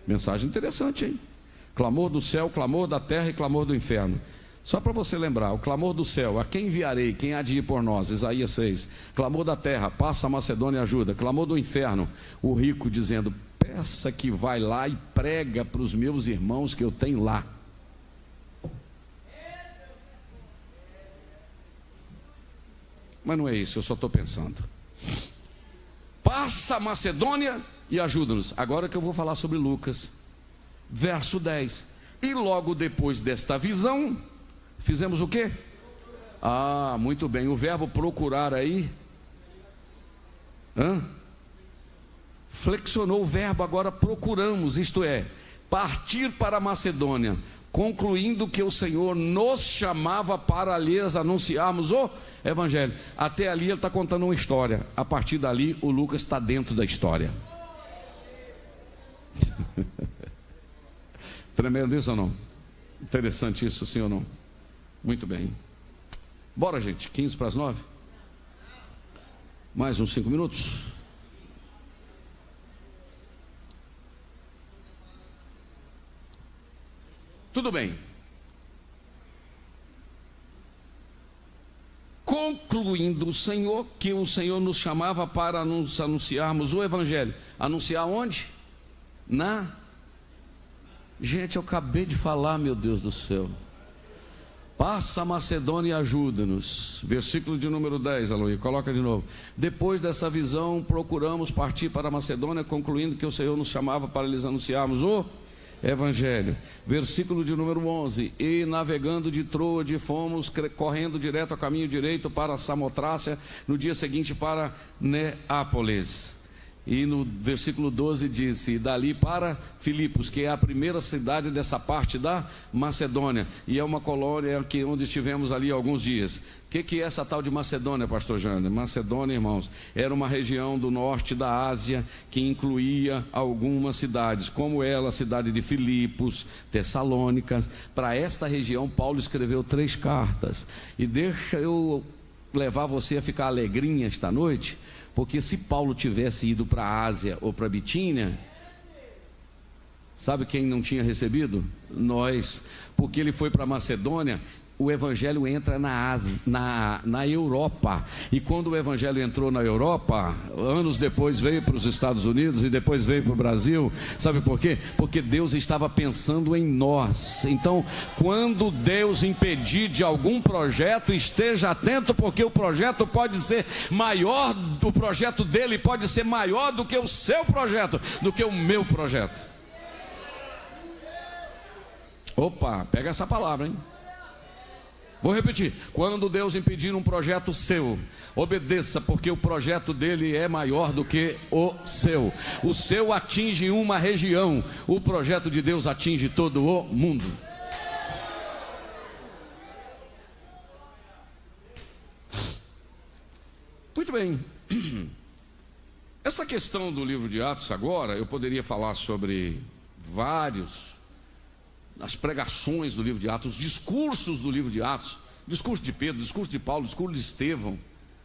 Mensagem interessante, hein? Clamor do céu, clamor da terra e clamor do inferno. Só para você lembrar, o clamor do céu: a quem enviarei? Quem há de ir por nós? Isaías 6. Clamor da terra: passa a Macedônia e ajuda. Clamor do inferno: o rico dizendo: peça que vai lá e prega para os meus irmãos que eu tenho lá. Mas não é isso, eu só estou pensando. Passa a Macedônia e ajuda-nos. Agora que eu vou falar sobre Lucas, verso 10. E logo depois desta visão, fizemos o quê? Ah, muito bem, o verbo procurar aí. Flexionou o verbo, agora procuramos, isto é, partir para a Macedônia, concluindo que o Senhor nos chamava para lhes anunciarmos o Evangelho. Até ali ele está contando uma história. A partir dali o Lucas está dentro da história. Tremendo isso ou não? Interessante isso, sim ou não? Muito bem. Bora, gente, 15 para as 9. Mais uns 5 minutos. Tudo bem. Concluindo o Senhor, que o Senhor nos chamava para nos anunciarmos o Evangelho. Anunciar onde? Gente, eu acabei de falar, meu Deus do céu. Passa a Macedônia e ajuda-nos. Versículo de número 10, Aloí, coloca de novo. Depois dessa visão, procuramos partir para a Macedônia, concluindo que o Senhor nos chamava para lhes anunciarmos o Evangelho. Versículo de número 11. E navegando de Troade, fomos correndo direto a caminho direito para Samotrácia, no dia seguinte para Neápolis. E no versículo 12 disse: dali para Filipos, que é a primeira cidade dessa parte da Macedônia, e é uma colônia onde estivemos ali alguns dias. O que é essa tal de Macedônia, pastor Jander? Macedônia, irmãos, era uma região do norte da Ásia que incluía algumas cidades, como ela, a cidade de Filipos, Tessalônicas. Para esta região, Paulo escreveu 3 cartas. E deixa eu levar você a ficar alegrinha esta noite, porque se Paulo tivesse ido para a Ásia ou para a Bitínia, sabe quem não tinha recebido? Nós. Porque ele foi para a Macedônia, o Evangelho entra na Europa. E quando o Evangelho entrou na Europa, anos depois veio para os Estados Unidos e depois veio para o Brasil. Sabe por quê? Porque Deus estava pensando em nós. Então, quando Deus impedir de algum projeto, esteja atento, porque o projeto pode ser maior, o projeto dele pode ser maior do que o seu projeto, do que o meu projeto. Opa, pega essa palavra, hein? Vou repetir: quando Deus impedir um projeto seu, obedeça, porque o projeto dele é maior do que o seu. O seu atinge uma região, o projeto de Deus atinge todo o mundo. Muito bem. Essa questão do livro de Atos agora, eu poderia falar sobre as pregações do livro de Atos, os discursos do livro de Atos, discurso de Pedro, discurso de Paulo, discurso de Estevão,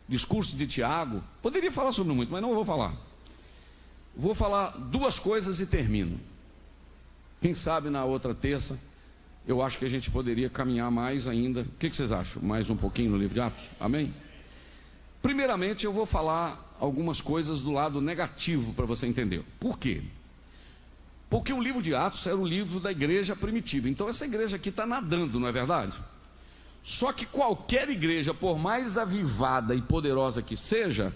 discurso de Tiago. Poderia falar sobre muito, mas não vou falar. Vou falar 2 coisas e termino. Quem sabe na outra terça, eu acho que a gente poderia caminhar mais ainda. O que vocês acham? Mais um pouquinho no livro de Atos? Amém? Primeiramente, eu vou falar algumas coisas do lado negativo para você entender. Por quê? Porque o livro de Atos era o livro da igreja primitiva. Então essa igreja aqui está nadando, não é verdade? Só que qualquer igreja, por mais avivada e poderosa que seja,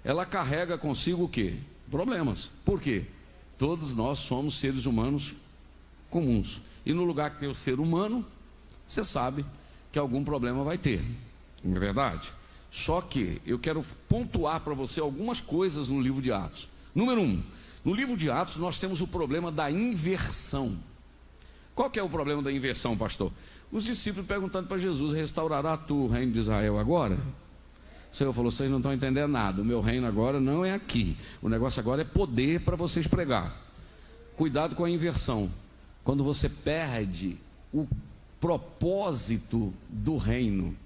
ela carrega consigo o quê? Problemas. Por quê? Todos nós somos seres humanos comuns. E no lugar que tem o ser humano, você sabe que algum problema vai ter. Não é verdade? Só que eu quero pontuar para você algumas coisas no livro de Atos. Número 1. No livro de Atos nós temos o problema da inversão. Qual que é o problema da inversão, pastor? Os discípulos perguntando para Jesus: restaurará tu o reino de Israel agora? O Senhor falou: vocês não estão entendendo nada, o meu reino agora não é aqui, o negócio agora é poder para vocês pregar. Cuidado com a inversão. Quando você perde o propósito do reino.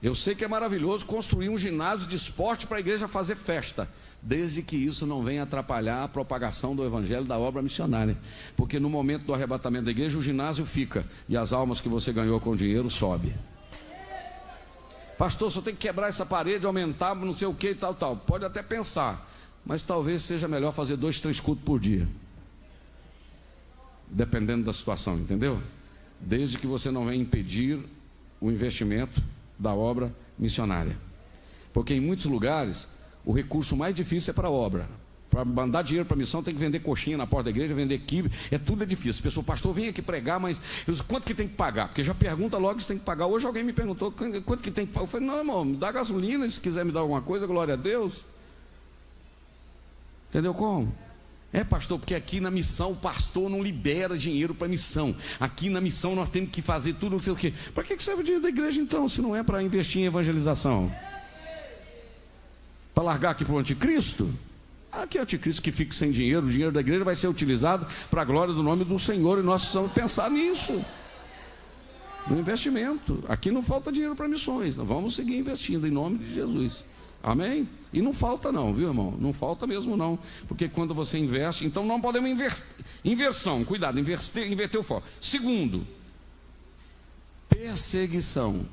Eu sei que é maravilhoso construir um ginásio de esporte para a igreja fazer festa, desde que isso não venha atrapalhar a propagação do evangelho, da obra missionária. Porque no momento do arrebatamento da igreja, o ginásio fica e as almas que você ganhou com dinheiro sobe. Pastor, só tem que quebrar essa parede, aumentar não sei o que e tal. Pode até pensar, mas talvez seja melhor fazer 2, 3 cultos por dia, dependendo da situação, entendeu? Desde que você não venha impedir o investimento da obra missionária. Porque em muitos lugares o recurso mais difícil é para a obra. Para mandar dinheiro para a missão tem que vender coxinha na porta da igreja, vender quibe, tudo é difícil. A pessoa: pastor, vem aqui pregar, mas quanto que tem que pagar? Porque já pergunta logo se tem que pagar. Hoje alguém me perguntou: quanto que tem que pagar? Eu falei: não, irmão, me dá gasolina, se quiser me dar alguma coisa, glória a Deus. Entendeu como? Pastor, porque aqui na missão o pastor não libera dinheiro para missão. Aqui na missão nós temos que fazer tudo, não sei o quê. Para que serve o dinheiro da igreja então, se não é para investir em evangelização? Para largar aqui para o anticristo? Aqui é o anticristo que fica sem dinheiro. O dinheiro da igreja vai ser utilizado para a glória do nome do Senhor, e nós precisamos pensar nisso, no investimento. Aqui não falta dinheiro para missões, nós vamos seguir investindo em nome de Jesus. Amém? E não falta não, viu, irmão? Não falta mesmo não. Porque quando você investe, então não podemos inversão, cuidado, inverter o foco. Segundo, perseguição.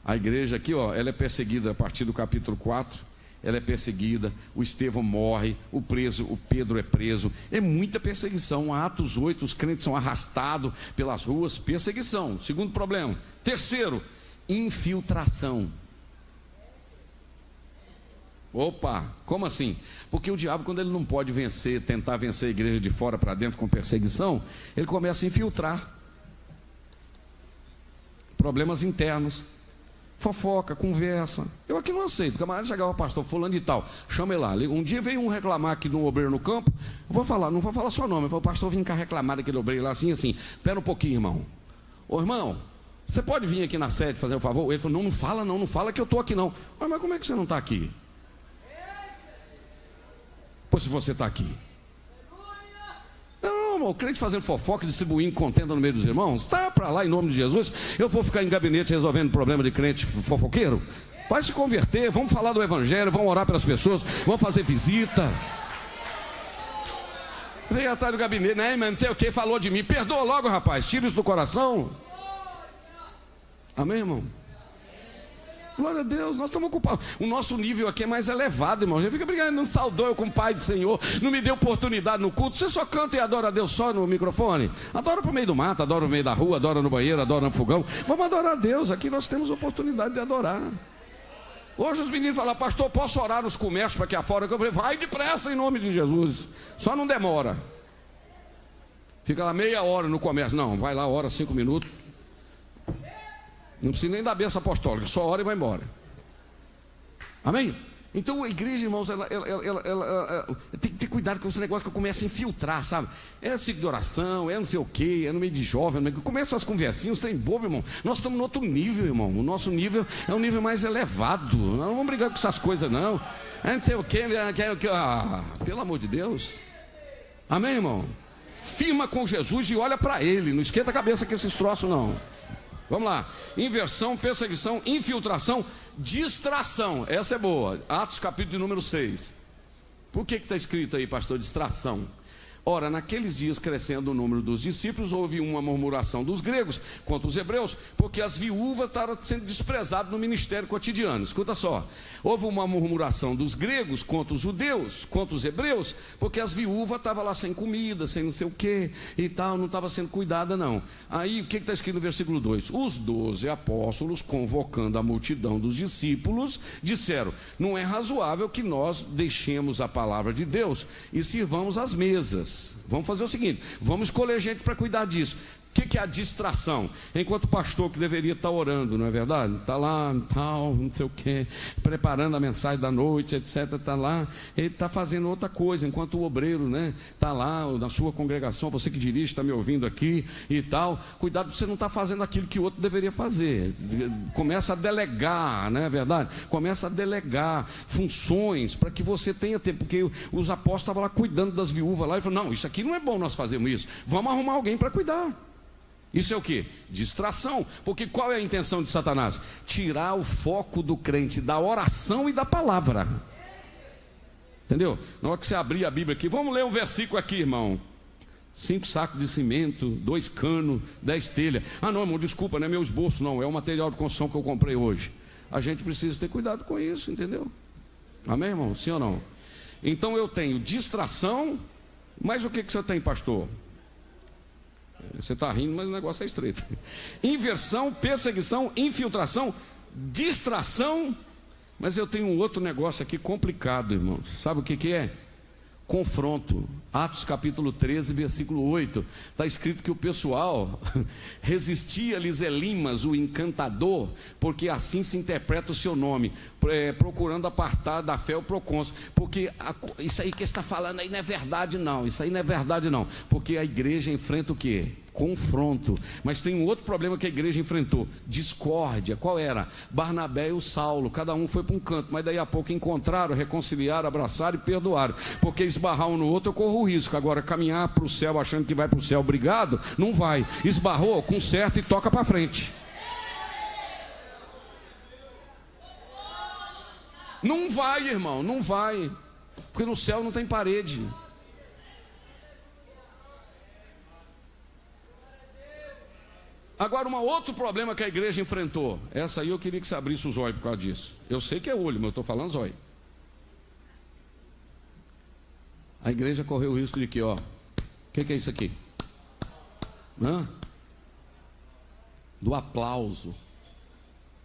A igreja aqui, ela é perseguida a partir do capítulo 4. ela é perseguida, o Estevão morre, o Pedro é preso, é muita perseguição. Atos 8, os crentes são arrastados pelas ruas, perseguição, segundo problema. Terceiro, infiltração. Opa, como assim? Porque o diabo, quando ele não pode vencer, tentar vencer a igreja de fora para dentro com perseguição, ele começa a infiltrar problemas internos, fofoca, conversa. Eu aqui não aceito. O camarada chegava, pastor fulano de tal, chama ele lá. Um dia veio um reclamar aqui de um obreiro no campo. Eu vou falar, não vou falar seu nome. Eu falo, pastor, vim cá reclamar daquele obreiro lá, assim. Pera um pouquinho, irmão. Ô irmão, você pode vir aqui na sede fazer um favor? Ele falou, não fala que eu estou aqui não. Mas como é que você não está aqui? Pois se você está aqui. Não, irmão, o crente fazendo fofoca, distribuindo contenda no meio dos irmãos, está para lá em nome de Jesus. Eu vou ficar em gabinete resolvendo problema de crente fofoqueiro? Vai se converter, vamos falar do evangelho, vamos orar pelas pessoas, vamos fazer visita. Vem atrás do gabinete, né, mas não sei o que, falou de mim. Perdoa logo, rapaz, tira isso do coração. Amém, irmão? Glória a Deus, nós estamos ocupados. O nosso nível aqui é mais elevado, irmão. Já fica brigando, não saudou eu com o Pai do Senhor, não me deu oportunidade no culto. Você só canta e adora a Deus só no microfone? Adora para o meio do mato, adora no meio da rua, adora no banheiro, adora no fogão. Vamos adorar a Deus, aqui nós temos oportunidade de adorar. Hoje os meninos falam, pastor, posso orar nos comércios para aqui afora? Eu falei, vai depressa em nome de Jesus, só não demora. Fica lá meia hora no comércio, não, vai lá, ora 5 minutos. Não precisa nem da bênção apostólica, só ora e vai embora. Amém? Então a igreja, irmãos, ela tem que ter cuidado com esse negócio que começa a infiltrar, sabe? É ciclo de oração, é não sei o que, é no meio de jovem, começa as conversinhas, tem bobo, irmão. Nós estamos no outro nível, irmão. O nosso nível é um nível mais elevado. Nós não vamos brigar com essas coisas, não. É não sei o que, pelo amor de Deus. Amém, irmão? Firma com Jesus e olha para Ele. Não esquenta a cabeça com esses troços, não. Vamos lá, inversão, perseguição, infiltração, distração, essa é boa, Atos capítulo número 6, por que está escrito aí, pastor, distração? Ora, naqueles dias, crescendo o número dos discípulos, houve uma murmuração dos gregos contra os hebreus, porque as viúvas estavam sendo desprezadas no ministério cotidiano. Escuta só, houve uma murmuração dos gregos contra os judeus, contra os hebreus, porque as viúvas estavam lá sem comida, sem não sei o que e tal, não estava sendo cuidada não. Aí, o que está escrito no versículo 2? Os 12 apóstolos, convocando a multidão dos discípulos, disseram, não é razoável que nós deixemos a palavra de Deus e sirvamos as mesas. Vamos fazer o seguinte, vamos escolher gente para cuidar disso. O que é a distração? Enquanto o pastor que deveria estar orando, não é verdade? Está lá, tal, não sei o que, preparando a mensagem da noite, etc. Está lá, ele está fazendo outra coisa. Enquanto o obreiro, né, está lá na sua congregação, você que dirige, está me ouvindo aqui e tal. Cuidado, você não está fazendo aquilo que o outro deveria fazer. Começa a delegar, não é verdade? Começa a delegar funções para que você tenha tempo. Porque os apóstolos estavam lá cuidando das viúvas lá e falaram, não, isso aqui não é bom nós fazermos isso. Vamos arrumar alguém para cuidar. Isso é o que? Distração. Porque qual é a intenção de Satanás? Tirar o foco do crente da oração e da palavra. Entendeu? Na hora que você abrir a Bíblia aqui, vamos ler um versículo aqui, irmão. 5 sacos de cimento, 2 canos, 10 telhas. Ah não, irmão, desculpa, não é meu esboço não, é o material de construção que eu comprei hoje. A gente precisa ter cuidado com isso, entendeu? Amém, irmão? Sim ou não? Então eu tenho distração, mas o que você tem, pastor? Você está rindo, mas o negócio é estreito. Inversão, perseguição, infiltração, distração. Mas eu tenho um outro negócio aqui complicado, irmão. Sabe o que é? Confronto. Atos capítulo 13, versículo 8. Está escrito que o pessoal resistia-lhes Elimas, o encantador, porque assim se interpreta o seu nome, procurando apartar da fé o procônsul. Porque isso aí que está falando aí não é verdade não. Isso aí não é verdade não. Porque a igreja enfrenta o quê? Confronto. Mas tem um outro problema que a igreja enfrentou: discórdia. Qual era? Barnabé e o Saulo, cada um foi para um canto, mas daí a pouco encontraram, reconciliaram, abraçaram e perdoaram. Porque esbarrar um no outro, eu corro o risco. Agora, caminhar para o céu achando que vai para o céu obrigado, não vai. Esbarrou, conserta e toca para frente. Não vai, irmão, não vai. Porque no céu não tem parede. Agora, um outro problema que a igreja enfrentou, essa aí eu queria que você abrisse os olhos por causa disso. Eu sei que é olho, mas eu estou falando zóio. A igreja correu o risco de que, ó, o que é isso aqui? Do aplauso.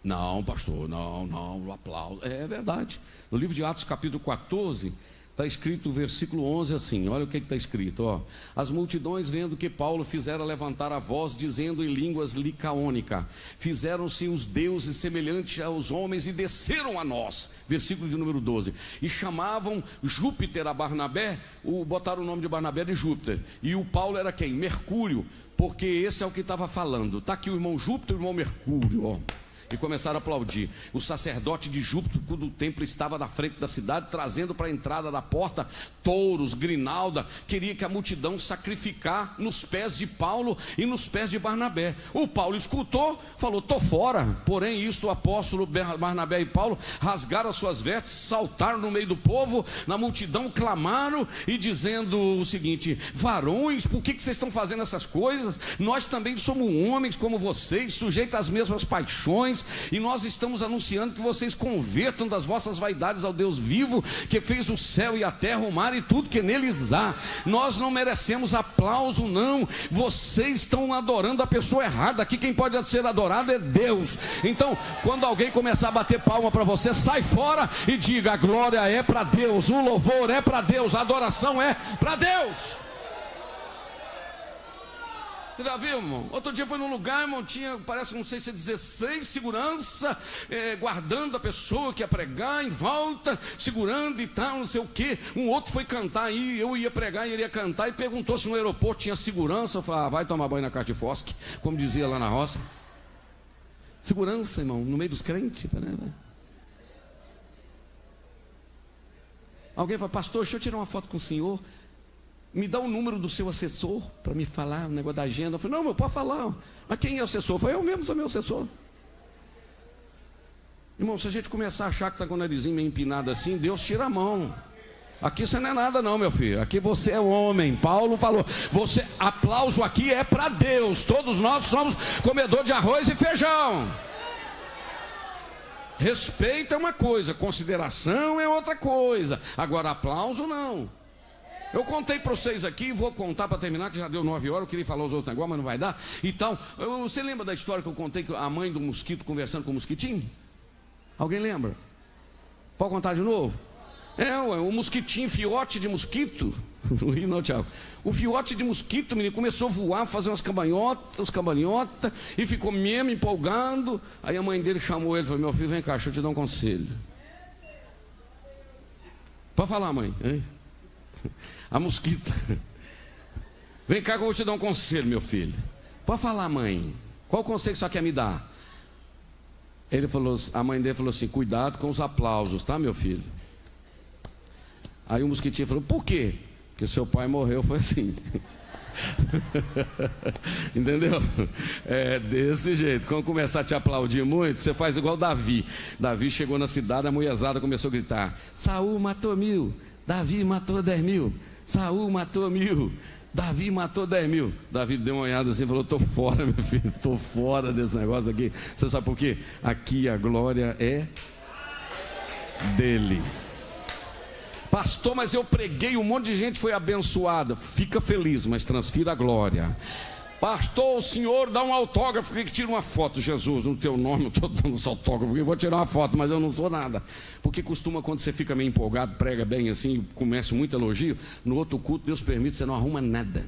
Não, pastor, não, o aplauso. É verdade. No livro de Atos, capítulo 14, está escrito o versículo 11 assim, olha o que está escrito, ó. As multidões, vendo que Paulo fizera levantar a voz, dizendo em línguas licaônica, fizeram-se os deuses semelhantes aos homens e desceram a nós. Versículo de número 12. E chamavam Júpiter a Barnabé, botaram o nome de Barnabé de Júpiter. E o Paulo era quem? Mercúrio, porque esse é o que estava falando. Está aqui o irmão Júpiter e o irmão Mercúrio, ó. E começaram a aplaudir. O sacerdote de Júpiter, quando o templo estava na frente da cidade, trazendo para a entrada da porta touros, grinalda, queria que a multidão sacrificar nos pés de Paulo e nos pés de Barnabé. O Paulo escutou, falou, estou fora. Porém, isto o apóstolo Barnabé e Paulo rasgaram as suas vestes, saltaram no meio do povo, na multidão clamaram e dizendo o seguinte: varões, por que vocês estão fazendo essas coisas? Nós também somos homens como vocês, sujeitos às mesmas paixões, e nós estamos anunciando que vocês convertam das vossas vaidades ao Deus vivo, que fez o céu e a terra, o mar e tudo que neles há. Nós não merecemos aplauso, não. Vocês estão adorando a pessoa errada. Aqui quem pode ser adorado é Deus. Então, quando alguém começar a bater palma para você, sai fora e diga: a glória é para Deus, o louvor é para Deus, a adoração é para Deus. Você já viu, irmão? Outro dia foi num lugar, irmão, tinha, parece, não sei se é 16 segurança, guardando a pessoa que ia pregar em volta, segurando e tal, não sei o que. Um outro foi cantar aí, eu ia pregar e ele ia cantar, e perguntou se no aeroporto tinha segurança. Eu falei: vai tomar banho na casa de Fosque, como dizia lá na roça. Segurança, irmão, no meio dos crentes. Né? Alguém fala: pastor, deixa eu tirar uma foto com o senhor. Me dá o número do seu assessor para me falar o negócio da agenda. Eu falei: não, meu, pode falar. Mas quem é o assessor? Eu falei: eu mesmo sou meu assessor. Irmão, se a gente começar a achar que está com o narizinho meio empinado assim, Deus tira a mão. Aqui você não é nada não, meu filho. Aqui você é homem. Paulo falou: você, aplauso aqui é para Deus. Todos nós somos comedor de arroz e feijão. Respeito é uma coisa, consideração é outra coisa. Agora aplauso não. Eu contei para vocês aqui, vou contar para terminar, que já deu 9 horas, eu queria falar os outros negócios, mas não vai dar. Então, você lembra da história que eu contei, que a mãe do mosquito conversando com o mosquitinho? Alguém lembra? Pode contar de novo? O mosquitinho, fiote de mosquito. Não ri não, Thiago. O fiote de mosquito, menino, começou a voar, fazer umas cambalhotas, e ficou mesmo empolgando. Aí a mãe dele chamou ele e falou: meu filho, vem cá, deixa eu te dar um conselho. Pode falar, mãe, hein? A mosquita: vem cá que eu vou te dar um conselho, meu filho. Pode falar, mãe. Qual o conselho que você quer me dar? Ele falou, a mãe dele falou assim: cuidado com os aplausos, tá, meu filho? Aí o mosquitinho falou: por quê? Porque seu pai morreu, foi assim. Entendeu? É desse jeito. Quando começar a te aplaudir muito, você faz igual Davi. Davi chegou na cidade, a mulherzada começou a gritar: Saul matou 1000, Davi matou 10.000. Saul matou 1000, Davi matou 10.000. Davi deu uma olhada assim e falou: estou fora, meu filho, estou fora desse negócio aqui. Você sabe por quê? Aqui a glória é dele. Pastor, mas eu preguei, um monte de gente foi abençoada. Fica feliz, mas transfira a glória. Pastor, o senhor dá um autógrafo que tira uma foto. Jesus, no teu nome eu estou dando esse autógrafo, eu vou tirar uma foto, mas eu não sou nada. Porque costuma, quando você fica meio empolgado, prega bem assim, começa muito elogio, no outro culto, Deus permite, você não arruma nada.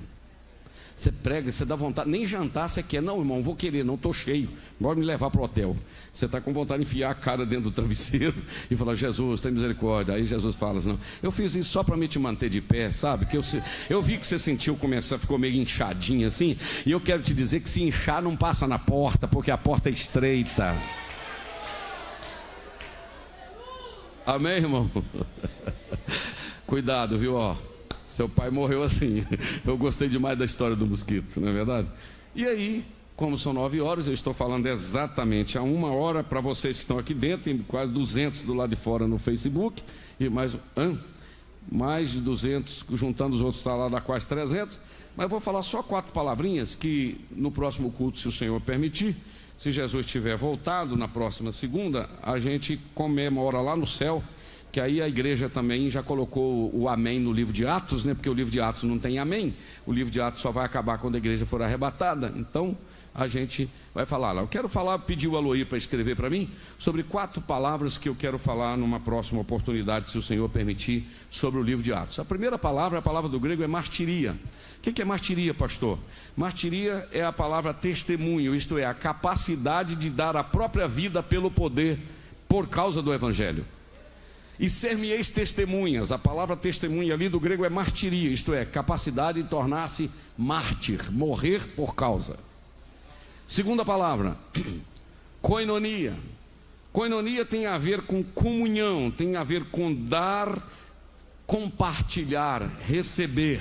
Você prega, você dá vontade, nem jantar você quer. Não, irmão, vou querer, não estou cheio, bora me levar para o hotel. Você está com vontade de enfiar a cara dentro do travesseiro e falar: Jesus, tem misericórdia. Aí Jesus fala assim: não, eu fiz isso só para me te manter de pé, sabe? Que eu vi que você sentiu começar, ficou meio inchadinho assim. E eu quero te dizer que se inchar não passa na porta, porque a porta é estreita. Amém, irmão? Cuidado, viu, ó. Seu pai morreu assim. Eu gostei demais da história do mosquito, não é verdade? E aí, como são 9 horas, eu estou falando exatamente há 1 hora para vocês que estão aqui dentro, e quase 200 do lado de fora no Facebook, e mais de 200, juntando os outros, está lá, dá quase 300. Mas eu vou falar só 4 palavrinhas que no próximo culto, se o Senhor permitir, se Jesus tiver voltado na próxima segunda, a gente comemora lá no céu que aí a igreja também já colocou o amém no livro de Atos, né? Porque o livro de Atos não tem amém, o livro de Atos só vai acabar quando a igreja for arrebatada. Então a gente vai falar lá. Eu quero falar, pedir o Aloí para escrever para mim, sobre 4 palavras que eu quero falar numa próxima oportunidade, se o Senhor permitir, sobre o livro de Atos. A primeira palavra, a palavra do grego é martiria. O que é martiria, pastor? Martiria é a palavra testemunho, isto é, a capacidade de dar a própria vida pelo poder, por causa do evangelho. E ser-me-eis testemunhas, a palavra testemunha ali do grego é martiria, isto é, capacidade de tornar-se mártir, morrer por causa. Segunda palavra, koinonia. Koinonia tem a ver com comunhão, tem a ver com dar, compartilhar, receber,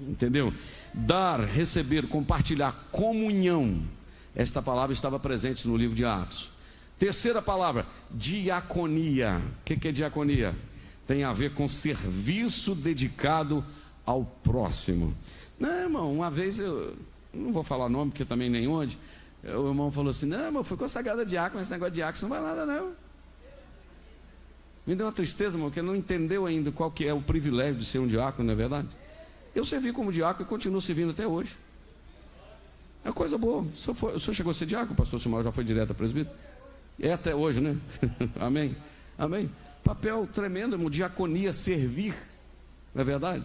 entendeu? Dar, receber, compartilhar, comunhão. Esta palavra estava presente no livro de Atos. Terceira palavra, diaconia. O que é diaconia? Tem a ver com serviço dedicado ao próximo. Não, irmão, uma vez eu não vou falar nome, porque também nem onde. O irmão falou assim: não, irmão, fui consagrado a diácono, mas esse negócio de diácono não vai nada, não. Me deu uma tristeza, irmão, porque não entendeu ainda qual que é o privilégio de ser um diácono, não é verdade? Eu servi como diácono e continuo servindo até hoje. É uma coisa boa. O senhor chegou a ser diácono, pastor Samuel, já foi direto a presbítero? É até hoje, né? Amém? Amém? Papel tremendo, irmão, diaconia, servir, não é verdade?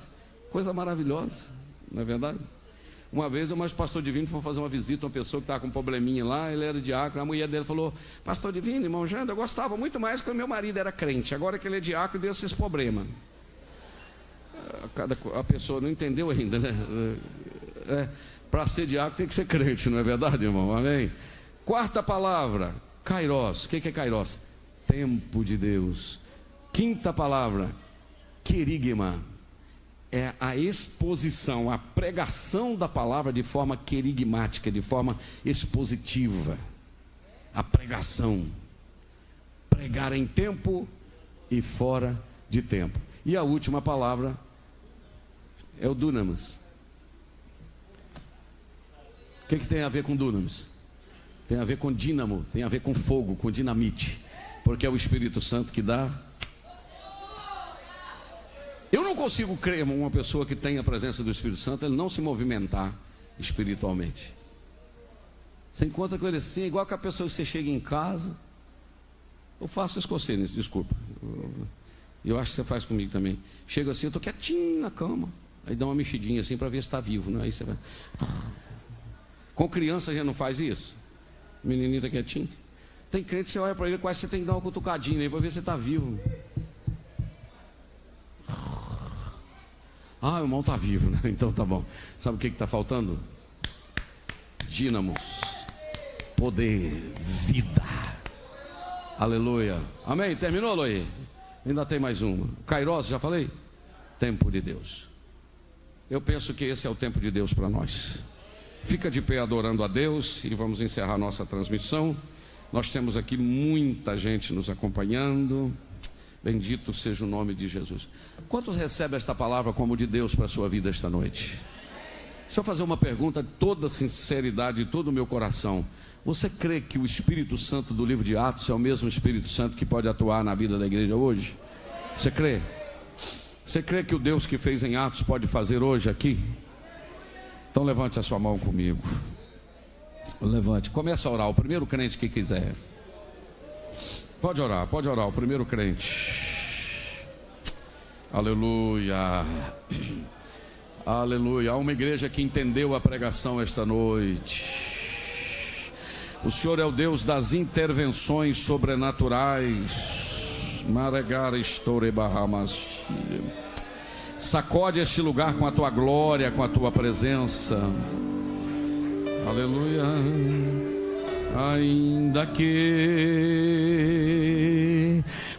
Coisa maravilhosa, não é verdade? Uma vez o pastor Divino foi fazer uma visita a uma pessoa que estava com um probleminha lá, ele era diácono, a mulher dele falou: pastor Divino, irmão Janda, eu gostava muito mais quando meu marido era crente, agora que ele é diácono, deu esses problemas. A pessoa não entendeu ainda, né? Para ser diácono tem que ser crente, não é verdade, irmão? Amém? Quarta palavra, kairos. O que é kairos? Tempo de Deus. Quinta palavra, querigma. É a exposição, a pregação da palavra de forma querigmática, de forma expositiva. A pregação. Pregar em tempo e fora de tempo. E a última palavra é o dunamis. O que tem a ver com dunamis? Tem a ver com dínamo, tem a ver com fogo, com dinamite. Porque é o Espírito Santo que dá. Eu não consigo crer em uma pessoa que tem a presença do Espírito Santo, ele não se movimentar espiritualmente. Você encontra com ele assim, igual que a pessoa que você chega em casa. Eu faço isso com você, desculpa. Eu acho que você faz comigo também. Chega assim, eu estou quietinho na cama. Aí dá uma mexidinha assim para ver se está vivo, né? Aí você vai. Com criança já não faz isso? O menininho está quietinho. Tem crente que você olha para ele, quase você tem que dar uma cutucadinha aí para ver se está vivo. Ah, o irmão está vivo, né? Então tá bom. Sabe o que está faltando? Dínamos, poder, vida. Aleluia. Amém? Terminou, Aloí? Ainda tem mais uma. Kairos, já falei? Tempo de Deus. Eu penso que esse é o tempo de Deus para nós. Fica de pé adorando a Deus e vamos encerrar nossa transmissão. Nós temos aqui muita gente nos acompanhando. Bendito seja o nome de Jesus. Quantos recebem esta palavra como de Deus para a sua vida esta noite? Deixa eu fazer uma pergunta de toda sinceridade, de todo o meu coração. Você crê que o Espírito Santo do livro de Atos é o mesmo Espírito Santo que pode atuar na vida da igreja hoje? Você crê? Você crê que o Deus que fez em Atos pode fazer hoje aqui? Então levante a sua mão comigo. Levante, comece a orar. O primeiro crente que quiser. Pode orar, o primeiro crente. Aleluia. Aleluia. Há uma igreja que entendeu a pregação esta noite. O Senhor é o Deus das intervenções sobrenaturais. Maregara Store Bahamas. Sacode este lugar com a tua glória, com a tua presença. Aleluia. Ainda que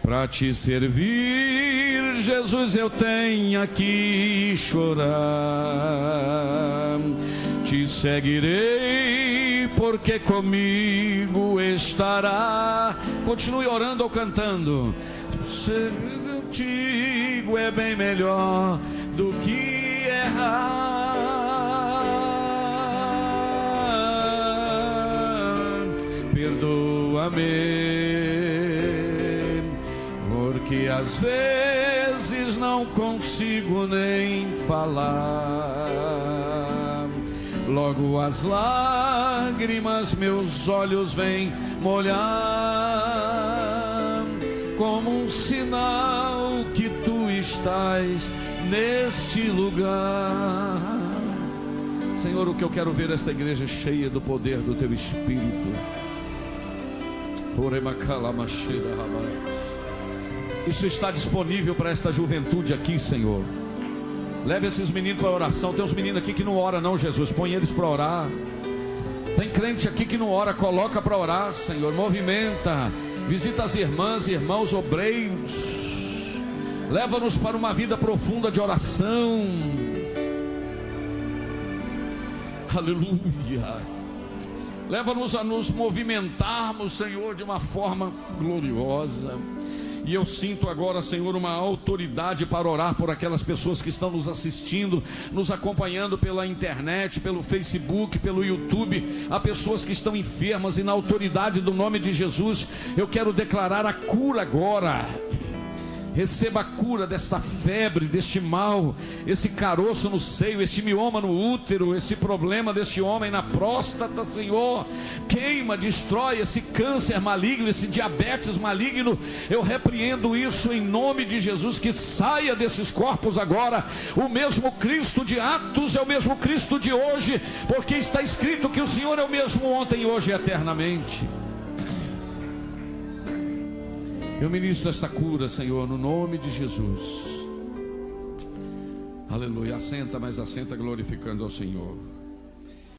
para te servir, Jesus, eu tenha que chorar, te seguirei, porque comigo estará. Continue orando ou cantando. Ser contigo é bem melhor do que errar. Perdoa-me, porque que às vezes não consigo nem falar. Logo as lágrimas meus olhos vêm molhar, como um sinal que tu estás neste lugar. Senhor, o que eu quero ver é esta igreja cheia do poder do teu Espírito. Isso está disponível para esta juventude aqui, Senhor. Leve esses meninos para a oração. Tem uns meninos aqui que não oram não, Jesus. Põe eles para orar. Tem crente aqui que não ora. Coloca para orar, Senhor. Movimenta. Visita as irmãs, irmãos, obreiros. Leva-nos para uma vida profunda de oração. Aleluia. Leva-nos a nos movimentarmos, Senhor, de uma forma gloriosa. E eu sinto agora, Senhor, uma autoridade para orar por aquelas pessoas que estão nos assistindo, nos acompanhando pela internet, pelo Facebook, pelo YouTube. Há pessoas que estão enfermas e na autoridade do nome de Jesus, eu quero declarar a cura agora. Receba a cura desta febre, deste mal, esse caroço no seio, este mioma no útero, esse problema deste homem na próstata, Senhor. Queima, destrói esse câncer maligno, esse diabetes maligno. Eu repreendo isso em nome de Jesus, que saia desses corpos agora. O mesmo Cristo de Atos é o mesmo Cristo de hoje, porque está escrito que o Senhor é o mesmo ontem, hoje e eternamente. Eu ministro esta cura, Senhor, no nome de Jesus. Aleluia. Assenta, mas assenta glorificando ao Senhor.